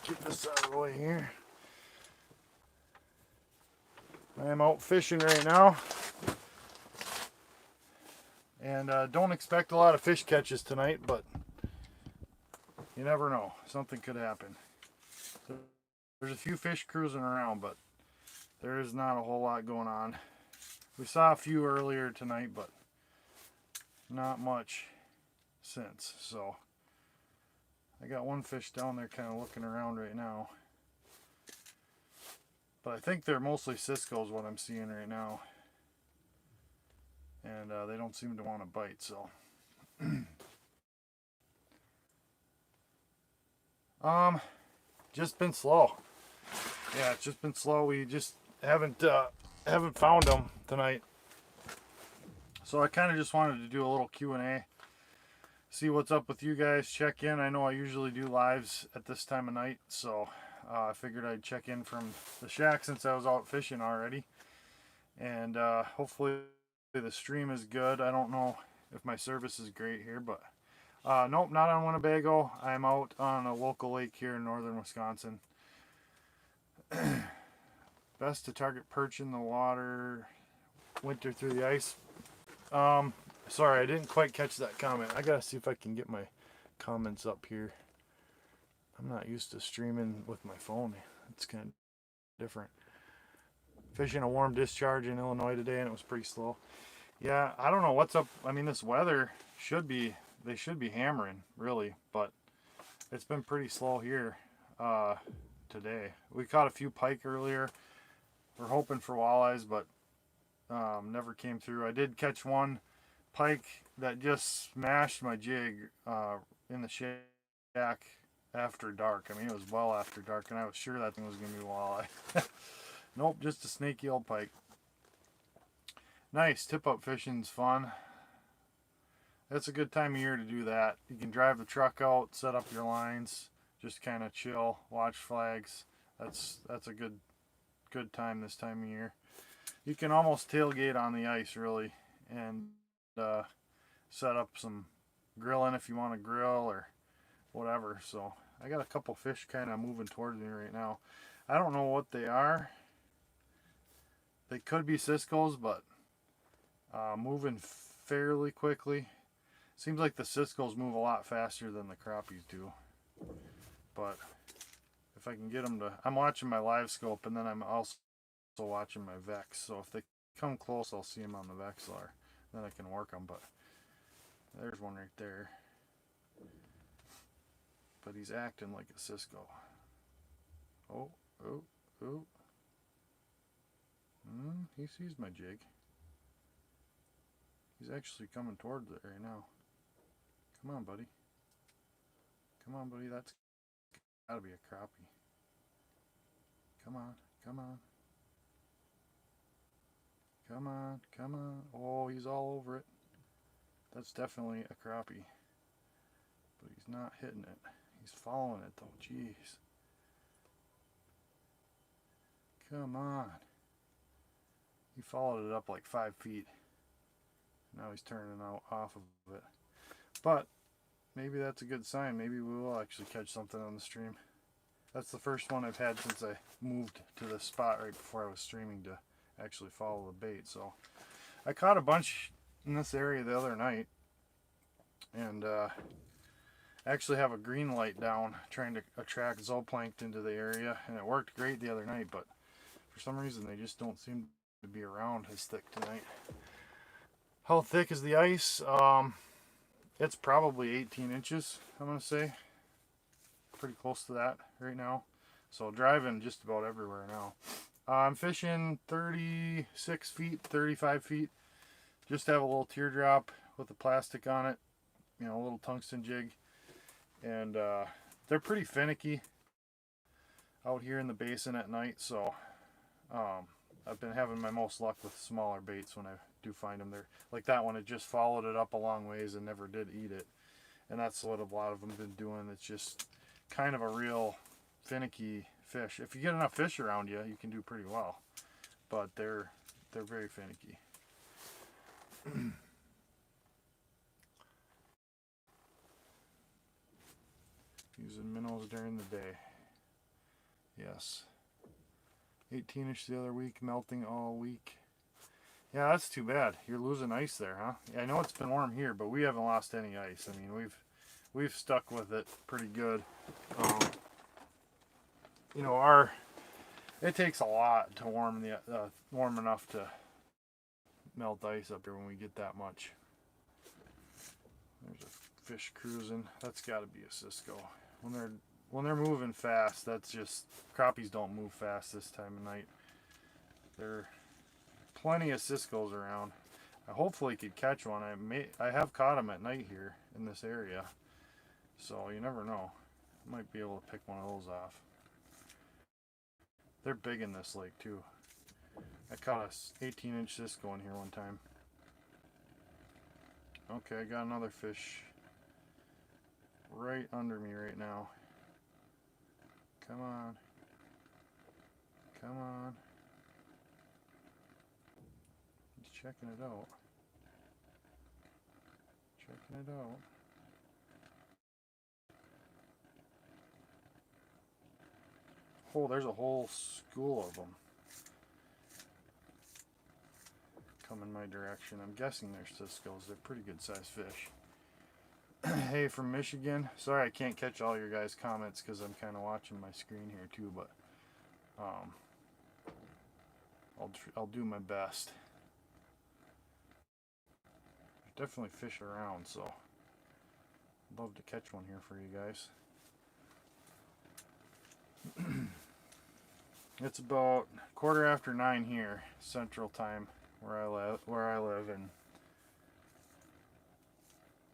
Get this out of the way here. I am out fishing right now. And don't expect a lot of fish catches tonight, but you never know. Something could happen. There's a few fish cruising around, but there is not a whole lot going on. We saw a few earlier tonight, but not much since. So I got one fish down there kind of looking around right now. But I think they're mostly Cisco's what I'm seeing right now. And they don't seem to want to bite, so. Just been slow. Yeah, it's just been slow. We just haven't found them tonight. So I kind of just wanted to do a little Q&A. See what's up with you guys, check in. I know I usually do lives at this time of night, so I figured I'd check in from the shack since I was out fishing already. And hopefully the stream is good. I don't know if my service is great here, but nope, not on Winnebago. I'm out on a local lake here in northern Wisconsin. Best to target perch in the water, winter through the ice. Sorry, I didn't quite catch that comment. I gotta see if I can get my comments up here. I'm not used to streaming with my phone. It's kind of different. Fishing a warm discharge in Illinois today, and it was pretty slow. Yeah, I don't know what's up. I mean, this weather they should be hammering, really, but it's been pretty slow here today. We caught a few pike earlier. We're hoping for walleyes, but never came through. I did catch one pike that just smashed my jig in the shack after dark. I mean, it was well after dark, and I was sure that thing was going to be walleye. Nope, just a snaky old pike. Nice, tip-up fishing's fun. That's a good time of year to do that. You can drive the truck out, set up your lines, just kind of chill, watch flags. That's a good time this time of year. You can almost tailgate on the ice, really, and set up some grilling if you want to grill or whatever. So I got a couple fish kind of moving towards me right now. I don't know what they are. They could be Cisco's, but moving fairly quickly. Seems like the Cisco's move a lot faster than the crappies do. But if I can get them to... I'm watching my live scope, and then I'm also watching my Vex. So if they come close, I'll see them on the Vexlar. Then I can work them, but there's one right there. But he's acting like a Cisco. Oh. He sees my jig. He's actually coming towards it right now. Come on, buddy. Come on, buddy. That's gotta be a crappie. Come on. Come on. Oh, he's all over it. That's definitely a crappie. But he's not hitting it. He's following it though. Jeez. Come on. He followed it up like 5 feet. Now he's turning out off of it. But maybe that's a good sign. Maybe we will actually catch something on the stream. That's the first one I've had since I moved to this spot right before I was streaming to actually follow the bait. So I caught a bunch in this area the other night, and actually have a green light down trying to attract zooplankton to the area, and it worked great the other night, but for some reason they just don't seem to be around as thick tonight. How thick is the ice? It's probably 18 inches, I'm gonna say. Pretty close to that right now. So driving just about everywhere now. I'm fishing 36 feet, 35 feet. Just have a little teardrop with the plastic on it. You know, a little tungsten jig. And they're pretty finicky out here in the basin at night. So I've been having my most luck with smaller baits when I do find them. They're like that one. It just followed it up a long ways and never did eat it. And that's what a lot of them have been doing. It's just kind of a real finicky fish. If you get enough fish around you, you can do pretty well. But they're very finicky. Using minnows during the day. Yes. 18-inch the other week, melting all week. Yeah, that's too bad. You're losing ice there, huh? Yeah, I know it's been warm here, but we haven't lost any ice. I mean, we've stuck with it pretty good. You know, it takes a lot to warm enough to melt ice up here when we get that much. There's a fish cruising. That's got to be a Cisco. When they're moving fast, that's just, crappies don't move fast this time of night. There are plenty of Ciscos around. I hopefully could catch one. I have caught them at night here in this area, so you never know. I might be able to pick one of those off. They're big in this lake too. I caught a 18-inch Cisco in here one time. Okay, I got another fish right under me right now. Come on. Come on. He's checking it out. Checking it out. Oh, there's a whole school of them coming my direction. I'm guessing they're Ciscos. They're pretty good sized fish. Hey, from Michigan. Sorry I can't catch all your guys' comments because I'm kind of watching my screen here too, but I'll do my best. There's definitely fish around, so I'd love to catch one here for you guys. It's about 9:15 here, Central Time, where I live, and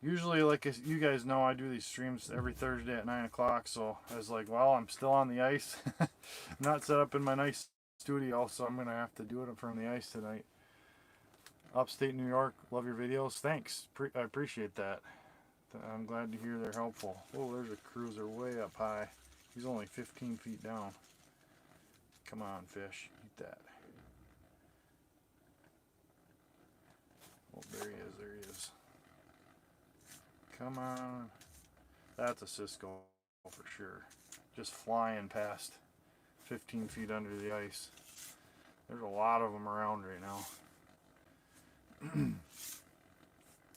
usually, like you guys know, I do these streams every Thursday at 9 o'clock, so I was like, well, I'm still on the ice. I'm not set up in my nice studio, so I'm going to have to do it from the ice tonight. Upstate New York, love your videos. Thanks. I appreciate that. I'm glad to hear they're helpful. Oh, there's a cruiser way up high. He's only 15 feet down. Come on, fish. Eat that. Oh, there he is. There he is. Come on. That's a Cisco for sure. Just flying past 15 feet under the ice. There's a lot of them around right now.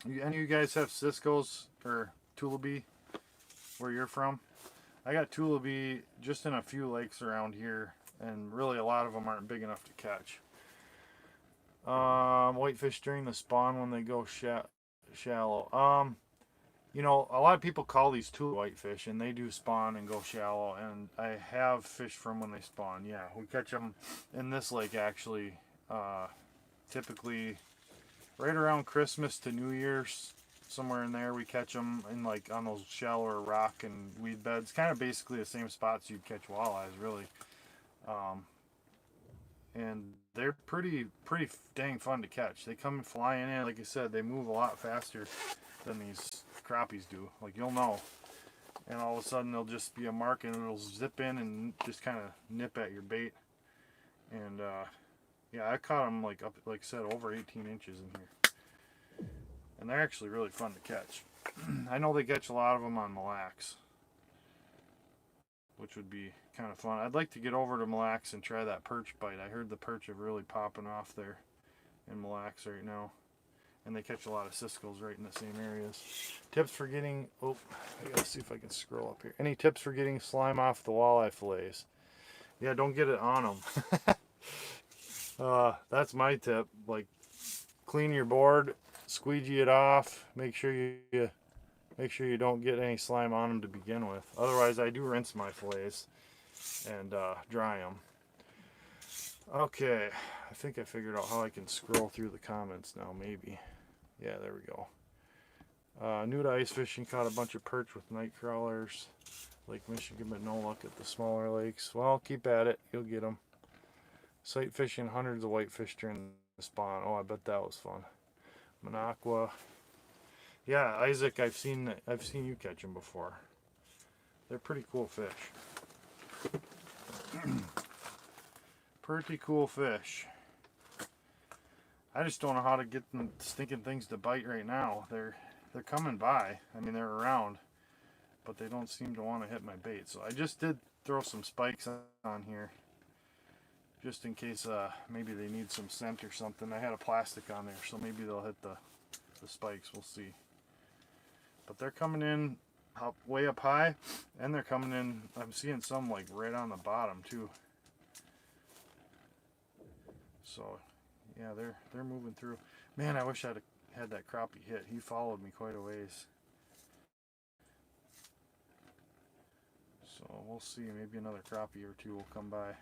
Any of you guys have Ciscos or tullibee where you're from? I got tullibee just in a few lakes around here, and really a lot of them aren't big enough to catch. Whitefish during the spawn when they go shallow. You know, a lot of people call these tullibee whitefish, and they do spawn and go shallow, and I have fish from when they spawn. Yeah, we catch them in this lake actually, typically right around Christmas to New Year's, somewhere in there. We catch them in like on those shallower rock and weed beds, kind of basically the same spots you'd catch walleyes, really. And they're pretty dang fun to catch. They come flying in, like I said, they move a lot faster than these crappies do. Like, you'll know. And all of a sudden, they'll just be a mark, and it'll zip in and just kind of nip at your bait. And yeah, I caught them like I said, over 18 inches in here. And they're actually really fun to catch. I know they catch a lot of them on Mille Lacs, which would be kind of fun. I'd like to get over to Mille Lacs and try that perch bite. I heard the perch are really popping off there in Mille Lacs right now. And they catch a lot of Ciscos right in the same areas. Tips for getting, oh, I gotta see if I can scroll up here. Any tips for getting slime off the walleye fillets? Yeah, don't get it on them. That's my tip. Like, clean your board, squeegee it off, make sure you don't get any slime on them to begin with. Otherwise, I do rinse my fillets and dry them. Okay, I think I figured out how I can scroll through the comments now, maybe. Yeah, there we go. New to ice fishing, caught a bunch of perch with night crawlers. Lake Michigan, but no luck at the smaller lakes. Well, keep at it, you'll get them. Sight fishing hundreds of whitefish during the spawn. Oh, I bet that was fun. Minocqua. Yeah, Isaac, I've seen you catch them before. They're pretty cool fish. Pretty cool fish. I just don't know how to get them stinking things to bite right now. They're coming by. I mean, they're around, but they don't seem to want to hit my bait. So I just did throw some spikes on here, just in case maybe they need some scent or something. I had a plastic on there, so maybe they'll hit the spikes. We'll see. But they're coming in way up high, and they're coming in. I'm seeing some like right on the bottom too. So yeah, they're moving through. Man, I wish I'd had that crappie hit. He followed me quite a ways. So we'll see. Maybe another crappie or two will come by.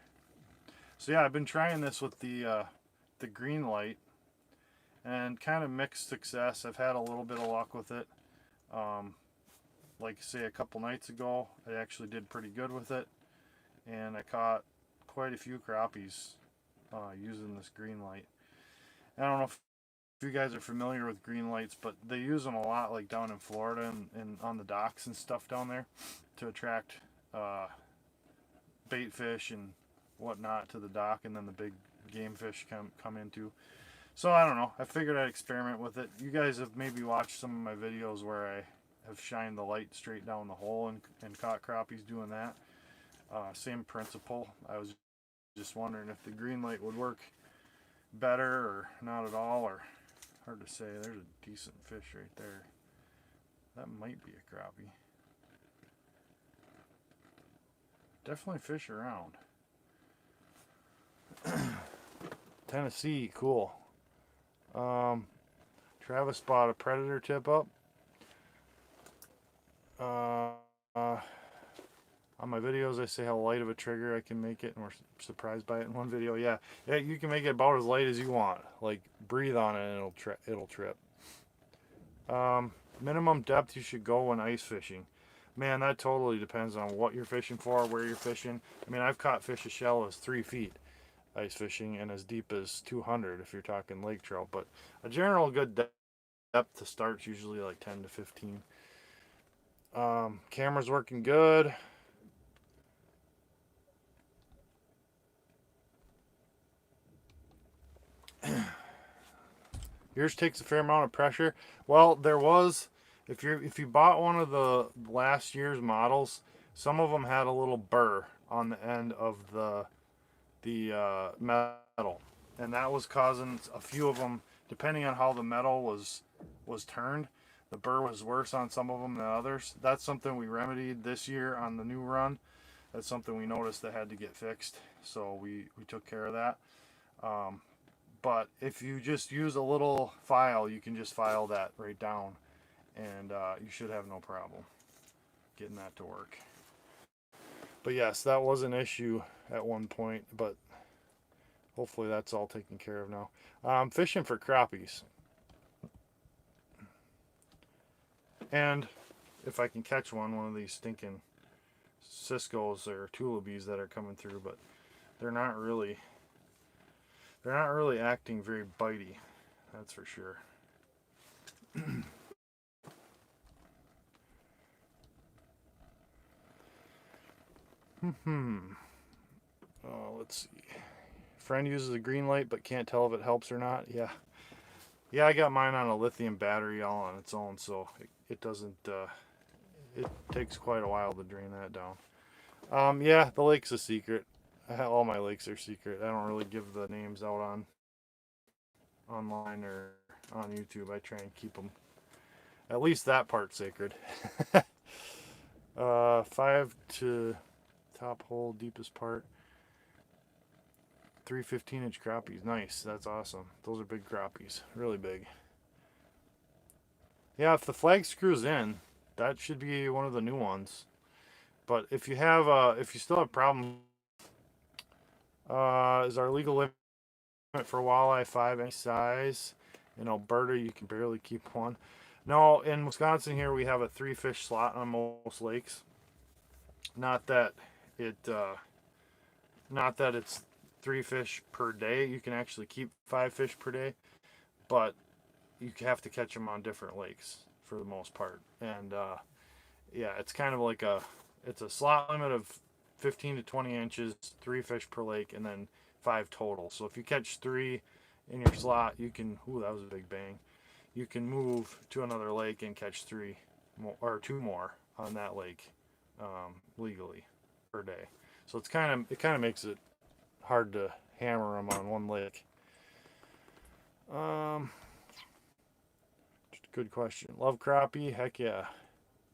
So yeah, I've been trying this with the green light, and kind of mixed success. I've had a little bit of luck with it. Like say a couple nights ago, I actually did pretty good with it, and I caught quite a few crappies using this green light. I don't know if you guys are familiar with green lights, but they use them a lot, like down in Florida and on the docks and stuff down there, to attract bait fish and whatnot to the dock, and then the big game fish come into. So I don't know. I figured I'd experiment with it. You guys have maybe watched some of my videos where I have shined the light straight down the hole and caught crappies doing that. Same principle. I was just wondering if the green light would work better or not at all, or hard to say. There's a decent fish right there. That might be a crappie. Definitely fish around. Tennessee, cool. Travis spotted a predator tip up. On my videos, I say how light of a trigger I can make it, and we're surprised by it in one video. Yeah, you can make it about as light as you want. Like, breathe on it and it'll trip. Minimum depth you should go when ice fishing. Man, that totally depends on what you're fishing for, where you're fishing. I mean, I've caught fish as shallow as 3 feet ice fishing, and as deep as 200 if you're talking lake trout. But a general good depth to start is usually like 10 to 15. Camera's working good. Yours takes a fair amount of pressure. Well, there was, if you bought one of the last year's models, some of them had a little burr on the end of the metal, and that was causing a few of them, depending on how the metal was turned, the burr was worse on some of them than others. That's something we remedied this year on the new run. That's something we noticed that had to get fixed, so we took care of that. But if you just use a little file, you can just file that right down, and you should have no problem getting that to work. But yes, that was an issue at one point, but hopefully that's all taken care of now. I'm fishing for crappies, and if I can catch one of these stinking Ciscos or tullibees that are coming through, but they're not really acting very bitey, that's for sure. Oh, let's see. Friend uses a green light but can't tell if it helps or not. Yeah, I got mine on a lithium battery all on its own, so it doesn't it takes quite a while to drain that down. Yeah, the lake's a secret. All my lakes are secret. I don't really give the names out online or on YouTube. I try and keep them, at least that part, sacred. 5 to top hole, deepest part. 3 15-inch crappies. Nice. That's awesome. Those are big crappies. Really big. Yeah, if the flag screws in, that should be one of the new ones. But if you still have problems, is our legal limit for walleye 5 any size? In Alberta, you can barely keep one. No, in Wisconsin here, we have a 3 fish slot on most lakes. Not that it's 3 fish per day. You can actually keep 5 fish per day, but you have to catch them on different lakes for the most part. And yeah, it's kind of like it's a slot limit of 15 to 20 inches, 3 fish per lake, and then 5 total. So if you catch 3 in your slot, you can, ooh, that was a big bang. You can move to another lake and catch 3 more, or 2 more on that lake legally. per day. So it kind of makes it hard to hammer them on one lake. Good question. Love crappie? Heck yeah.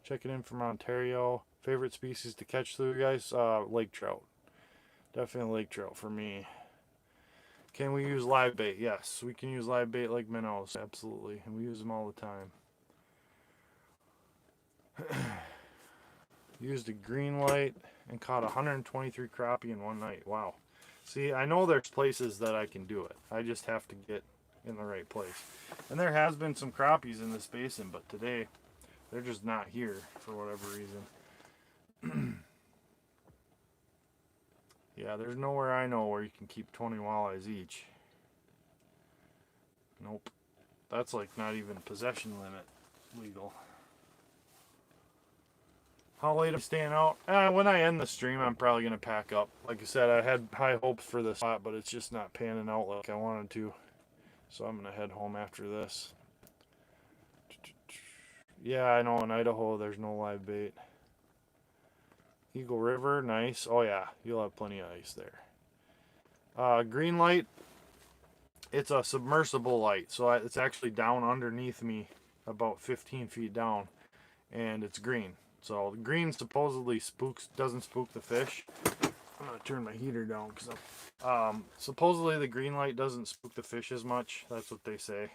Checking in from Ontario. Favorite species to catch through, guys? Lake trout. Definitely lake trout for me. Can we use live bait? Yes, we can use live bait like minnows. Absolutely. And we use them all the time. Used a green light and caught 123 crappie in one night. Wow. See, I know there's places that I can do it. I just have to get in the right place. And there has been some crappies in this basin, but today they're just not here for whatever reason. Yeah, there's nowhere I know where you can keep 20 walleyes each. Nope. That's like not even possession limit legal. How late am I staying out? When I end the stream, I'm probably going to pack up. Like I said, I had high hopes for this spot, but it's just not panning out like I wanted to. So I'm going to head home after this. Yeah, I know in Idaho there's no live bait. Eagle River, nice. Oh yeah, you'll have plenty of ice there. Green light, it's a submersible light. So it's actually down underneath me about 15 feet down. And it's green. So the green supposedly doesn't spook the fish. I'm gonna turn my heater down because supposedly the green light doesn't spook the fish as much. That's what they say.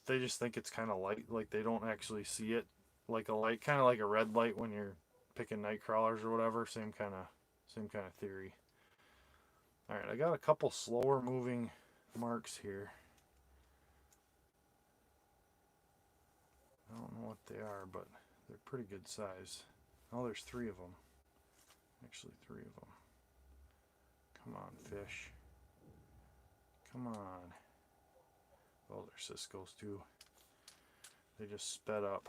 They just think it's kind of light, like they don't actually see it like a light, kind of like a red light when you're picking night crawlers or whatever. Same kind of theory. All right, I got a couple slower moving marks here. I don't know what they are, but they're pretty good size. Oh, there's 3 of them. Actually, 3 of them. Come on, fish. Come on. Oh, they're Cisco's too. They just sped up.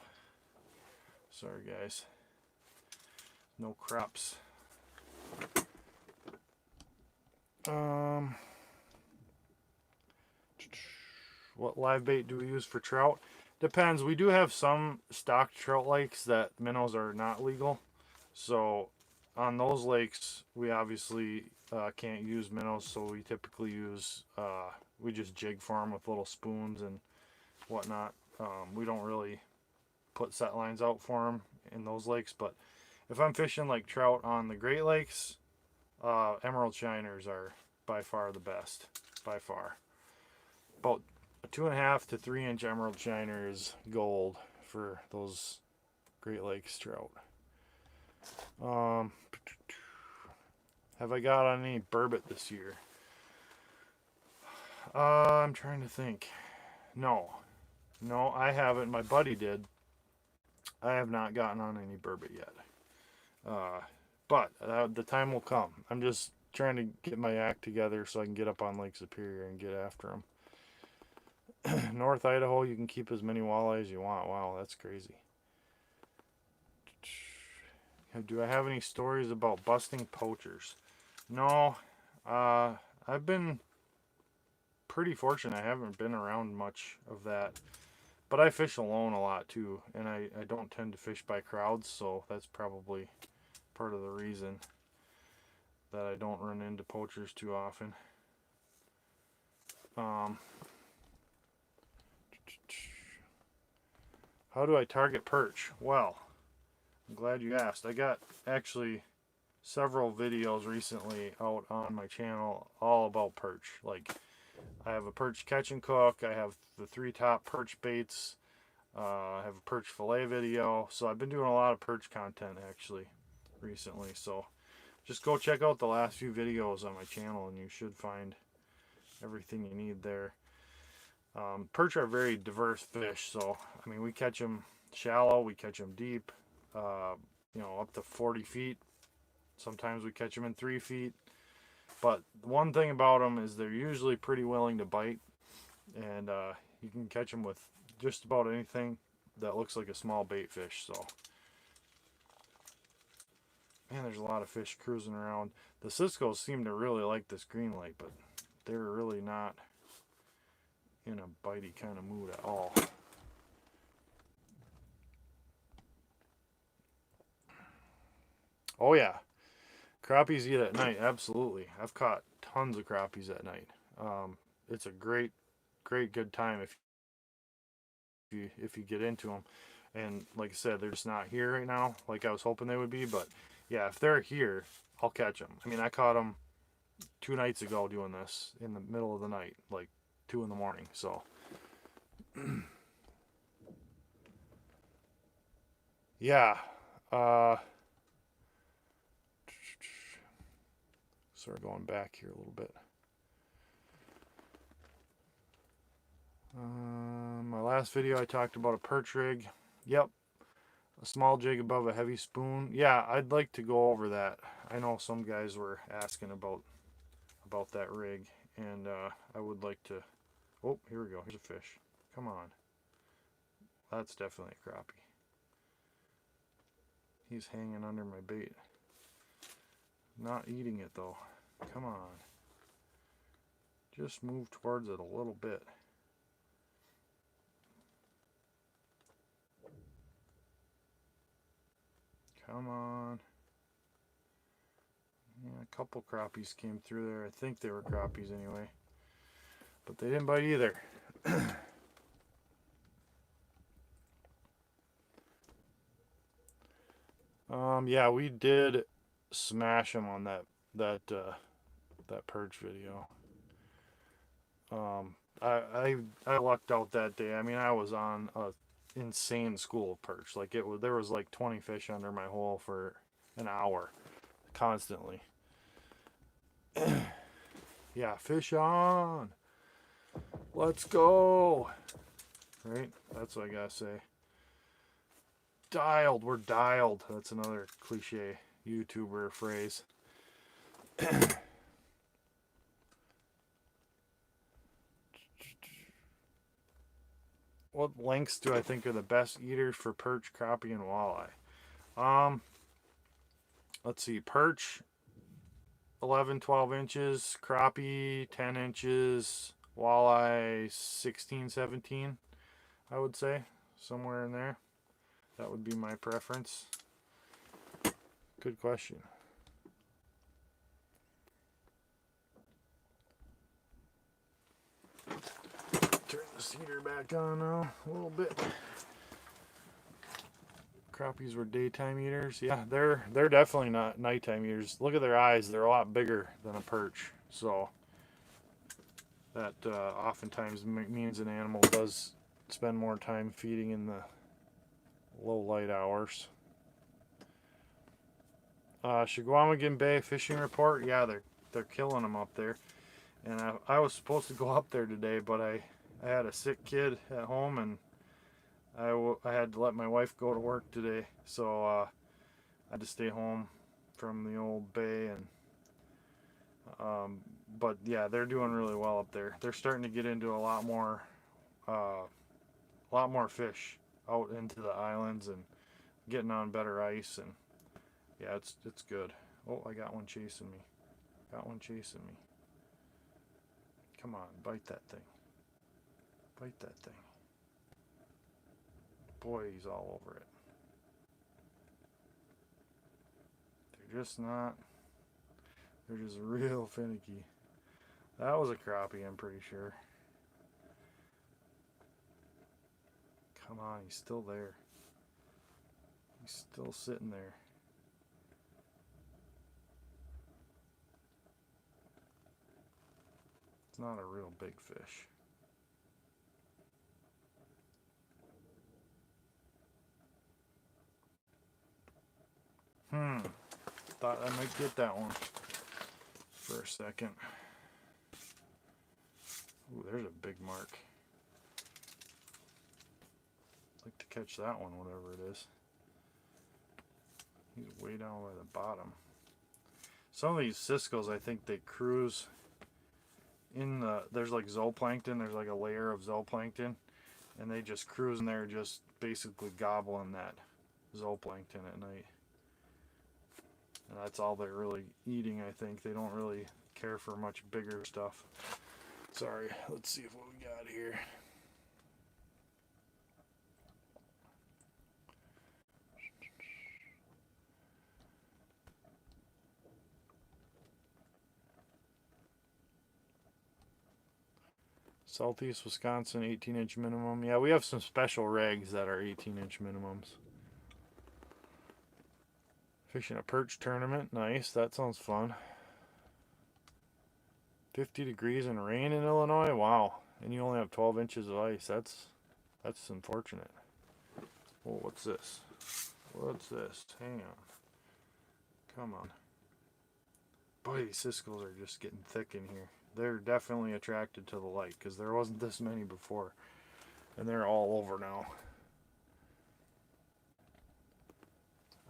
Sorry, guys. No crops. What live bait do we use for trout? Depends. We do have some stocked trout lakes that minnows are not legal. So on those lakes, we obviously can't use minnows. So we typically use, we just jig for them with little spoons and whatnot. We don't really put set lines out for them in those lakes. But if I'm fishing like trout on the Great Lakes, emerald shiners are by far the best. By far. About a 2.5 to 3 inch emerald shiner is gold for those Great Lakes trout. Have I got on any burbot this year? I'm trying to think. No, I haven't. My buddy did. I have not gotten on any burbot yet. But the time will come. I'm just trying to get my act together so I can get up on Lake Superior and get after them. North Idaho, you can keep as many walleye as you want. Wow, that's crazy. Do I have any stories about busting poachers? No. I've been pretty fortunate. I haven't been around much of that. But I fish alone a lot too. And I don't tend to fish by crowds. So that's probably part of the reason that I don't run into poachers too often. How do I target perch? Well, I'm glad you asked. I got actually several videos recently out on my channel all about perch. Like, I have a perch catch and cook. I have the 3 top perch baits. I have a perch fillet video. So I've been doing a lot of perch content actually recently. So just go check out the last few videos on my channel and you should find everything you need there. Perch are very diverse fish, so I mean we catch them shallow, we catch them deep, up to 40 feet. Sometimes we catch them in 3 feet. But one thing about them is they're usually pretty willing to bite, and you can catch them with just about anything that looks like a small bait fish. So, man, there's a lot of fish cruising around. The Ciscos seem to really like this green light, but they're really not in a bitey kind of mood at all. Oh yeah, crappies eat at night. Absolutely, I've caught tons of crappies at night. It's a great good time if you get into them. And like I said, they're just not here right now, like I was hoping they would be. But yeah, if they're here, I'll catch them. I mean, I caught them 2 nights ago doing this in the middle of the night, like 2 in the morning. So yeah, uh, sort of going back here a little bit. My last video I talked about a perch rig. Yep, a small jig above a heavy spoon. Yeah, I'd like to go over that. I know some guys were asking about that rig, and I would like to. Oh, here we go. Here's a fish. Come on. That's definitely a crappie. He's hanging under my bait. Not eating it though. Come on. Just move towards it a little bit. Come on. Yeah, a couple crappies came through there. I think they were crappies anyway. But they didn't bite either. Yeah, we did smash them on that perch video. I lucked out that day. I mean, I was on a insane school of perch. Like there was like 20 fish under my hole for an hour, constantly. Yeah, fish on. Let's go. Right? That's what I gotta say. Dialed. We're dialed. That's another cliche YouTuber phrase. What lengths do I think are the best eaters for perch, crappie, and walleye? Let's see. Perch, 11, 12 inches. Crappie, 10 inches. Walleye, 16, 17, I would say. Somewhere in there. That would be my preference. Good question. Turn this heater back on now a little bit. Crappies were daytime eaters. Yeah, they're definitely not nighttime eaters. Look at their eyes; they're a lot bigger than a perch. So that oftentimes means an animal does spend more time feeding in the low light hours. Shigwamagan Bay fishing report. Yeah, they're killing them up there. And I was supposed to go up there today, but I had a sick kid at home, and I had to let my wife go to work today, so I had to stay home from the old bay. And but yeah, they're doing really well up there. They're starting to get into a lot more fish out into the islands and getting on better ice, and yeah, it's good. Oh, I got one chasing me. Got one chasing me. Come on, bite that thing. Bite that thing. Boy, he's all over it. They're just not. They're just real finicky. That was a crappie, I'm pretty sure. Come on, he's still there. He's still sitting there. It's not a real big fish. Thought I might get that one for a second. Ooh, there's a big mark. I'd like to catch that one, whatever it is. He's way down by the bottom. Some of these Ciscos, I think they cruise in there's like zooplankton, there's like a layer of zooplankton, and they just cruise in there, just basically gobbling that zooplankton at night. And that's all they're really eating, I think. They don't really care for much bigger stuff. Sorry, let's see what we got here. Southeast Wisconsin, 18-inch minimum. Yeah, we have some special regs that are 18-inch minimums. Fishing a perch tournament. Nice. That sounds fun. 50 degrees and rain in Illinois. Wow. And you only have 12 inches of ice. That's unfortunate. Oh, what's this? What's this? Hang on. Come on. Boy, these Ciscos are just getting thick in here. They're definitely attracted to the light because there wasn't this many before. And they're all over now.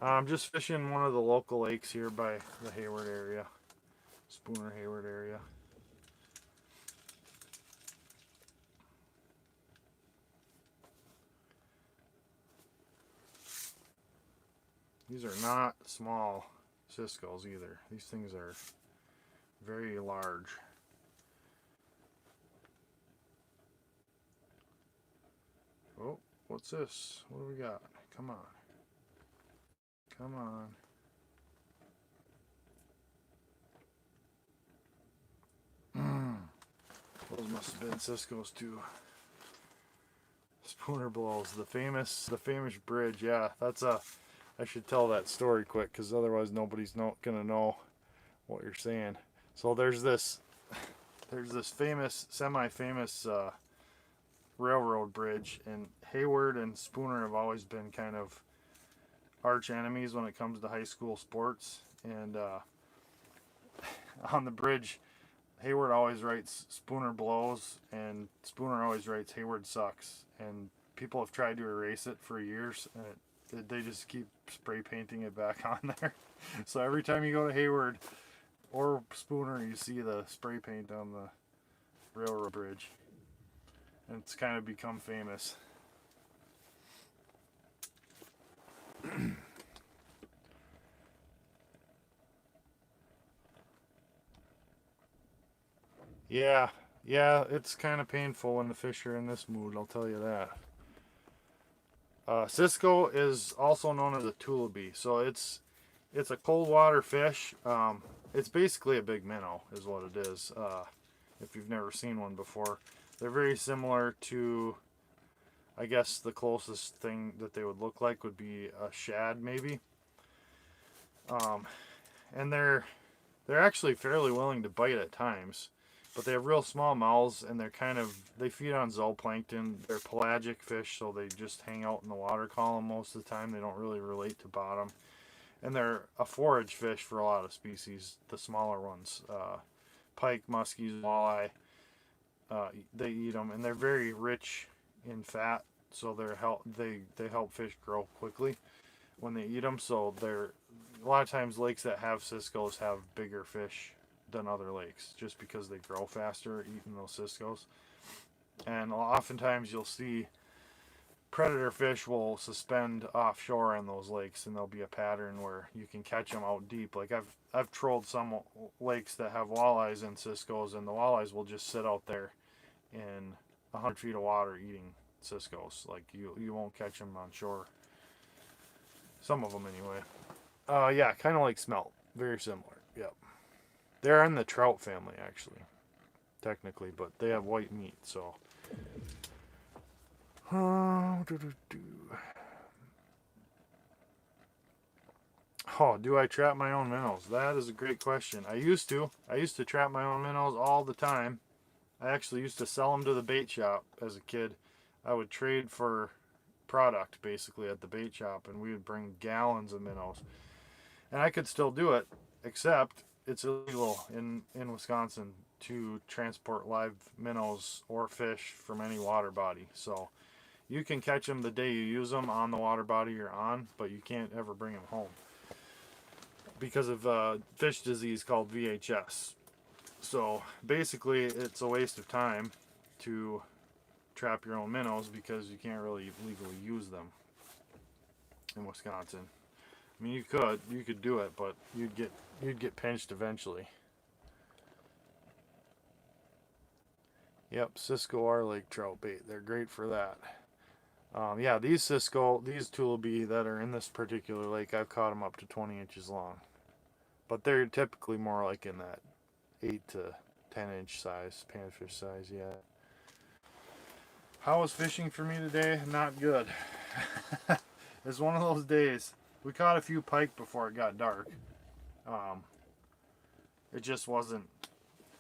I'm just fishing one of the local lakes here by the Hayward area. Spooner Hayward area. These are not small Ciscos either. These things are very large. Oh, what's this? What do we got? Come on. Come on. Those must have been Cisco's too. Spooner blows. The famous bridge. Yeah, that's a... I should tell that story quick because otherwise nobody's gonna know what you're saying. So there's this famous, semi-famous railroad bridge, and Hayward and Spooner have always been kind of arch enemies when it comes to high school sports. And on the bridge, Hayward always writes Spooner blows, and Spooner always writes Hayward sucks. And people have tried to erase it for years, and they just keep spray painting it back on there. So every time you go to Hayward or Spooner, you see the spray paint on the railroad bridge. And it's kind of become famous. Yeah, it's kind of painful when the fish are in this mood, I'll tell you that. Cisco is also known as a tullibee, so it's a cold water fish. It's basically a big minnow is what it is, if you've never seen one before. They're very similar to, I guess the closest thing that they would look like would be a shad maybe. And they're actually fairly willing to bite at times. But they have real small mouths, and they feed on zooplankton. They're pelagic fish, so they just hang out in the water column most of the time. They don't really relate to bottom. And they're a forage fish for a lot of species, the smaller ones. Pike, muskies, walleye, they eat them. And they're very rich in fat, so they help fish grow quickly when they eat them. So a lot of times lakes that have Ciscos have bigger fish than other lakes just because they grow faster eating those Ciscos. And oftentimes you'll see predator fish will suspend offshore in those lakes, and there'll be a pattern where you can catch them out deep. Like I've trolled some lakes that have walleyes and Ciscos, and the walleyes will just sit out there in 100 feet of water eating Ciscos. Like you won't catch them on shore. Some of them anyway. Yeah, kind of like smelt. Very similar. Yep. They're in the trout family, actually, technically, but they have white meat, so. Oh, do I trap my own minnows? That is a great question. I used to trap my own minnows all the time. I actually used to sell them to the bait shop as a kid. I would trade for product, basically, at the bait shop, and we would bring gallons of minnows. And I could still do it, except it's illegal in Wisconsin to transport live minnows or fish from any water body. So you can catch them the day you use them on the water body you're on, but you can't ever bring them home because of fish disease called VHS. So basically it's a waste of time to trap your own minnows because you can't really legally use them in Wisconsin. I mean, you could do it, but you'd get pinched eventually. Yep, Cisco are lake trout bait. They're great for that. Yeah, these tullibee that are in this particular lake, I've caught them up to 20 inches long. But they're typically more like in that 8 to 10 inch size, panfish size, yeah. How was fishing for me today? Not good. It's one of those days. We caught a few pike before it got dark. It just wasn't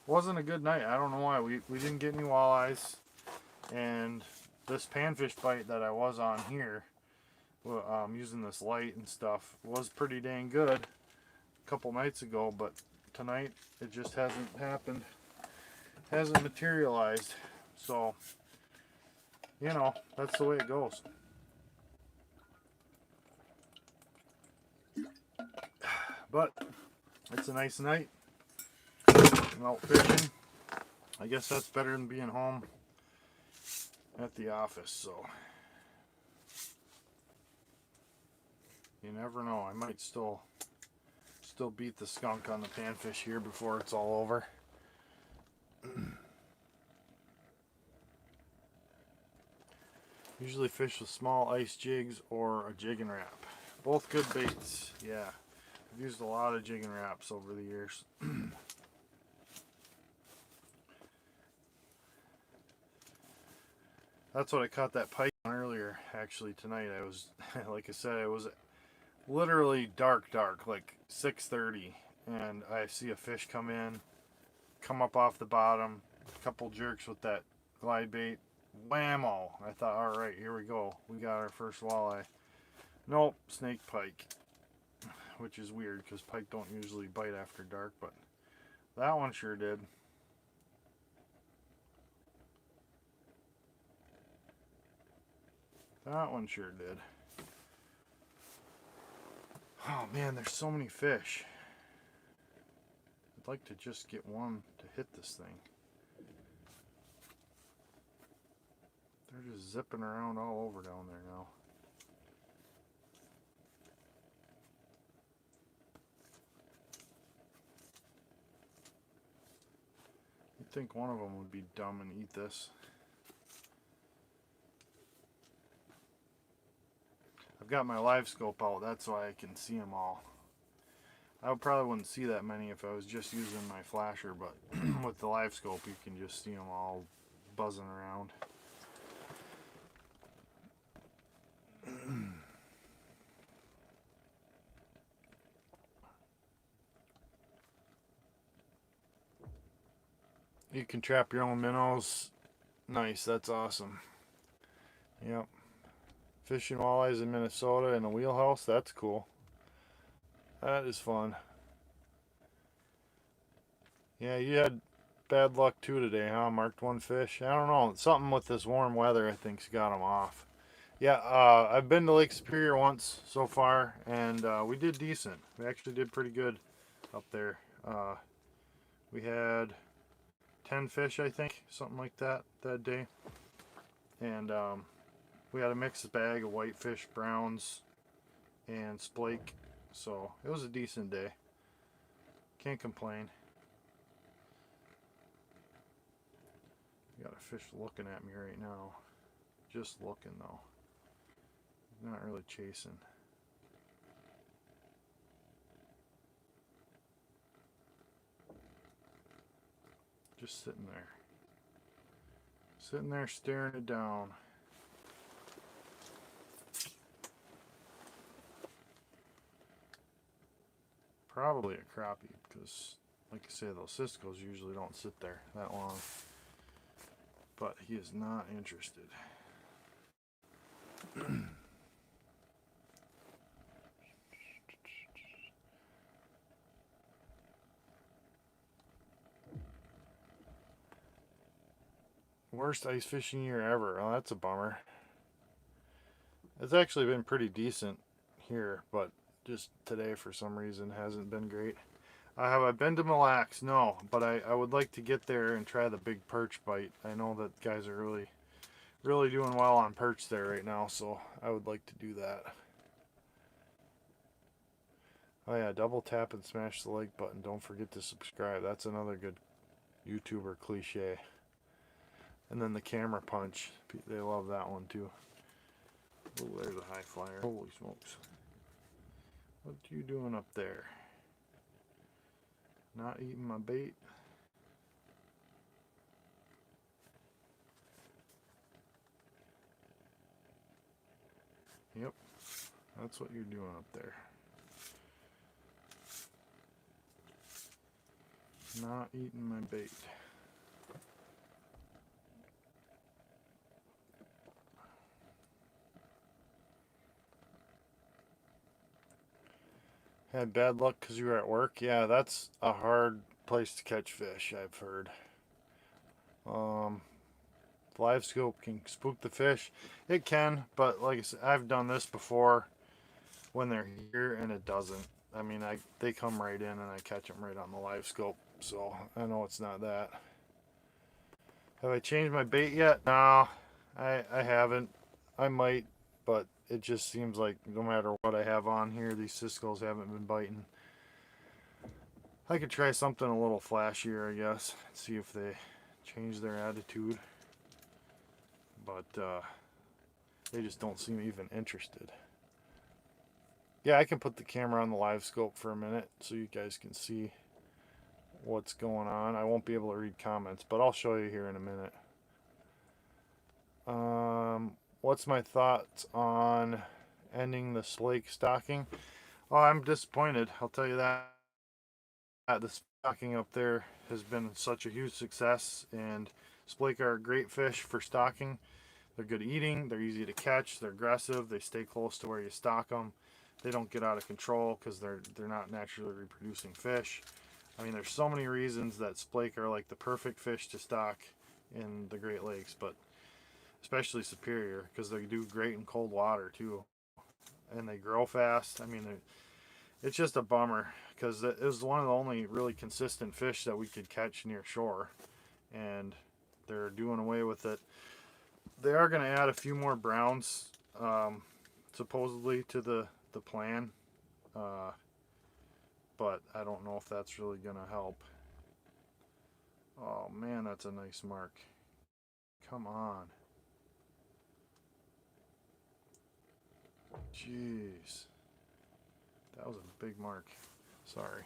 a good night. I don't know why. We didn't get any walleyes, and this panfish bite that I was on here, using this light and stuff, was pretty dang good a couple nights ago, but tonight it just hasn't happened. Hasn't materialized. So, you know, that's the way it goes. But it's a nice night. I'm out fishing. I guess that's better than being home at the office, so you never know. I might still beat the skunk on the panfish here before it's all over. Usually fish with small ice jigs or a jigging wrap. Both good baits. Yeah, I've used a lot of jigging wraps over the years. That's what I caught that pike on earlier, actually, tonight. I was, like I said, it was literally dark, like 6:30, and I see a fish come in, come up off the bottom, a couple jerks with that glide bait, whammo! I thought, all right, here we go. We got our first walleye. Nope, snake pike, which is weird because pike don't usually bite after dark, but that one sure did. That one sure did. Oh man, there's so many fish. I'd like to just get one to hit this thing. They're just zipping around all over down there now. You'd think one of them would be dumb and eat this. I've got my live scope out, that's why I can see them all. I probably wouldn't see that many if I was just using my flasher, but with the live scope you can just see them all buzzing around. You can trap your own minnows. Nice, that's awesome. Yep. Fishing walleyes in Minnesota in a wheelhouse, that's cool. That is fun. Yeah, you had bad luck too today, huh? Marked one fish. I don't know. Something with this warm weather, I think's got them off. Yeah, I've been to Lake Superior once so far, and we did decent. We actually did pretty good up there. We had 10 fish, I think, something like that day. And we had a mixed bag of whitefish, browns, and splake. So it was a decent day. Can't complain. Got a fish looking at me right now. Just looking though. Not really chasing. Just sitting there. Sitting there staring it down. Probably a crappie because, like I say, those Ciscos usually don't sit there that long. But he is not interested. Worst ice fishing year ever. Oh, that's a bummer. It's actually been pretty decent here, but just today for some reason hasn't been great. Have I been to Mille Lacs? No, but I would like to get there and try the big perch bite. I know that guys are really doing well on perch there right now, so I would like to do that. Oh yeah, double tap and smash the like button. Don't forget to subscribe. That's another good YouTuber cliche. And then the camera punch. They love that one too. Oh, there's a high flyer. Holy smokes. What are you doing up there? Not eating my bait? Yep, that's what you're doing up there. Not eating my bait. Had bad luck because you were at work? Yeah, that's a hard place to catch fish, I've heard. Live scope can spook the fish. It can, but like I said, I've done this before when they're here and it doesn't. I mean, they come right in and I catch them right on the live scope. So I know it's not that. Have I changed my bait yet? No, I haven't. I might, but it just seems like no matter what I have on here, these Cisco's haven't been biting. I could try something a little flashier, I guess. See if they change their attitude. But they just don't seem even interested. Yeah, I can put the camera on the live scope for a minute so you guys can see what's going on. I won't be able to read comments, but I'll show you here in a minute. What's my thoughts on ending the slake stocking? Oh, I'm disappointed. I'll tell you that. The stocking up there has been such a huge success, and splake are a great fish for stocking. They're good eating, they're easy to catch, they're aggressive, they stay close to where you stock them. They don't get out of control because they're not naturally reproducing fish. I mean, there's so many reasons that splake are like the perfect fish to stock in the Great Lakes, but especially Superior because they do great in cold water too, and they grow fast. I mean, it's just a bummer because it was one of the only really consistent fish that we could catch near shore, and they're doing away with it. They are going to add a few more browns, supposedly, to the plan, but I don't know if that's really going to help. Oh man, that's a nice mark. Come on. Jeez. That was a big mark. Sorry.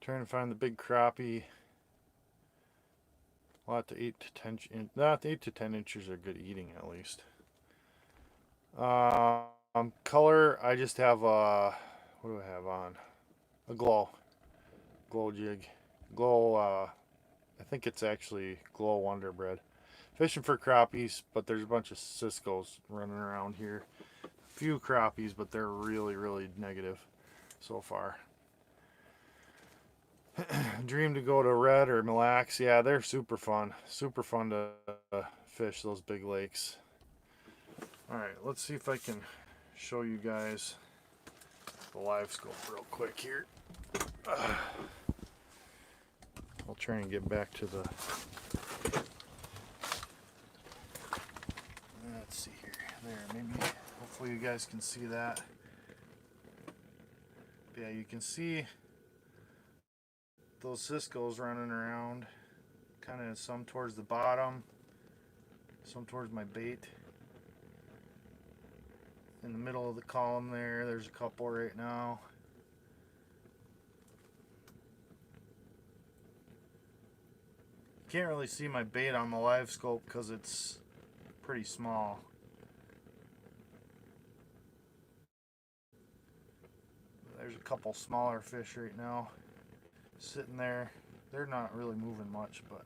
Trying to find the big crappie. Well, at the 8 to 10 inch, not 8 to 10 inches are good eating at least. Color, I just have a, what do I have on? A glow jig. Glow, I think it's actually glow Wonderbread. Fishing for crappies, but there's a bunch of Cisco's running around here. A few crappies, but they're really, really negative so far. Dream to go to Red or Mille Lacs. Yeah, they're super fun. Super fun to fish those big lakes. Alright, let's see if I can show you guys the live scope real quick here. I'll try and get back to the... Let's see here. There, maybe. Hopefully you guys can see that. Yeah, you can see those Cisco's running around. Kind of some towards the bottom, some towards my bait. In the middle of the column there's a couple right now. Can't really see my bait on the live scope because it's pretty small. There's a couple smaller fish right now sitting there. They're not really moving much, but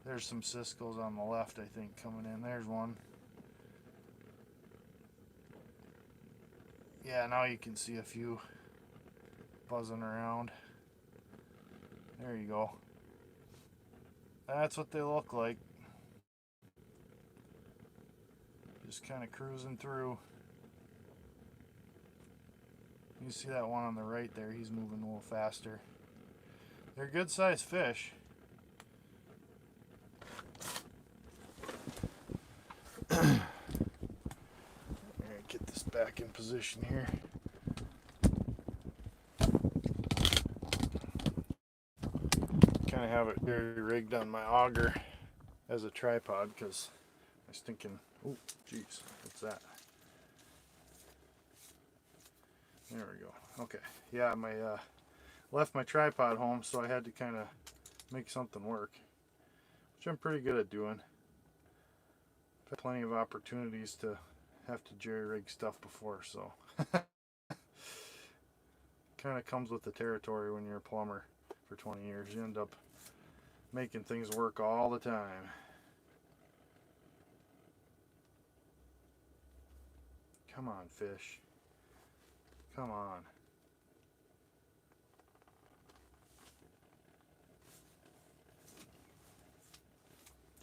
there's some Cisco's on the left, I think, coming in. There's one. Yeah, now you can see a few buzzing around. There you go. That's what they look like. Just kind of cruising through. You see that one on the right there, he's moving a little faster. They're good sized fish. Get this back in position here. Kind of have it very rigged on my auger as a tripod because I was thinking, oh, geez, what's that? There we go. Okay, yeah, left my tripod home, so I had to kind of make something work, which I'm pretty good at doing. I've had plenty of opportunities to have to jerry-rig stuff before, so kind of comes with the territory when you're a plumber for 20 years. You end up making things work all the time. Come on, fish. Come on.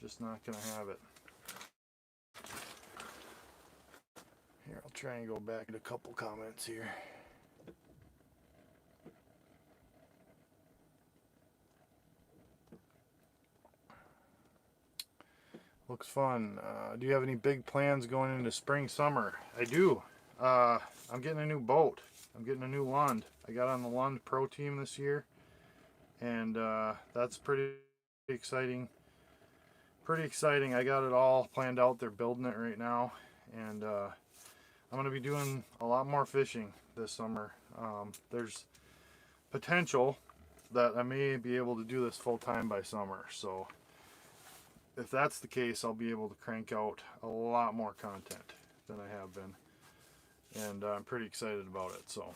Just not gonna have it. Here, I'll try and go back at a couple comments here. Looks fun. Do you have any big plans going into spring, summer? I do. I'm getting a new boat. I'm getting a new Lund. I got on the Lund Pro team this year, and that's pretty exciting. Pretty exciting. I got it all planned out. They're building it right now, and I'm going to be doing a lot more fishing this summer. There's potential that I may be able to do this full time by summer, so if that's the case, I'll be able to crank out a lot more content than I have been, and I'm pretty excited about it. So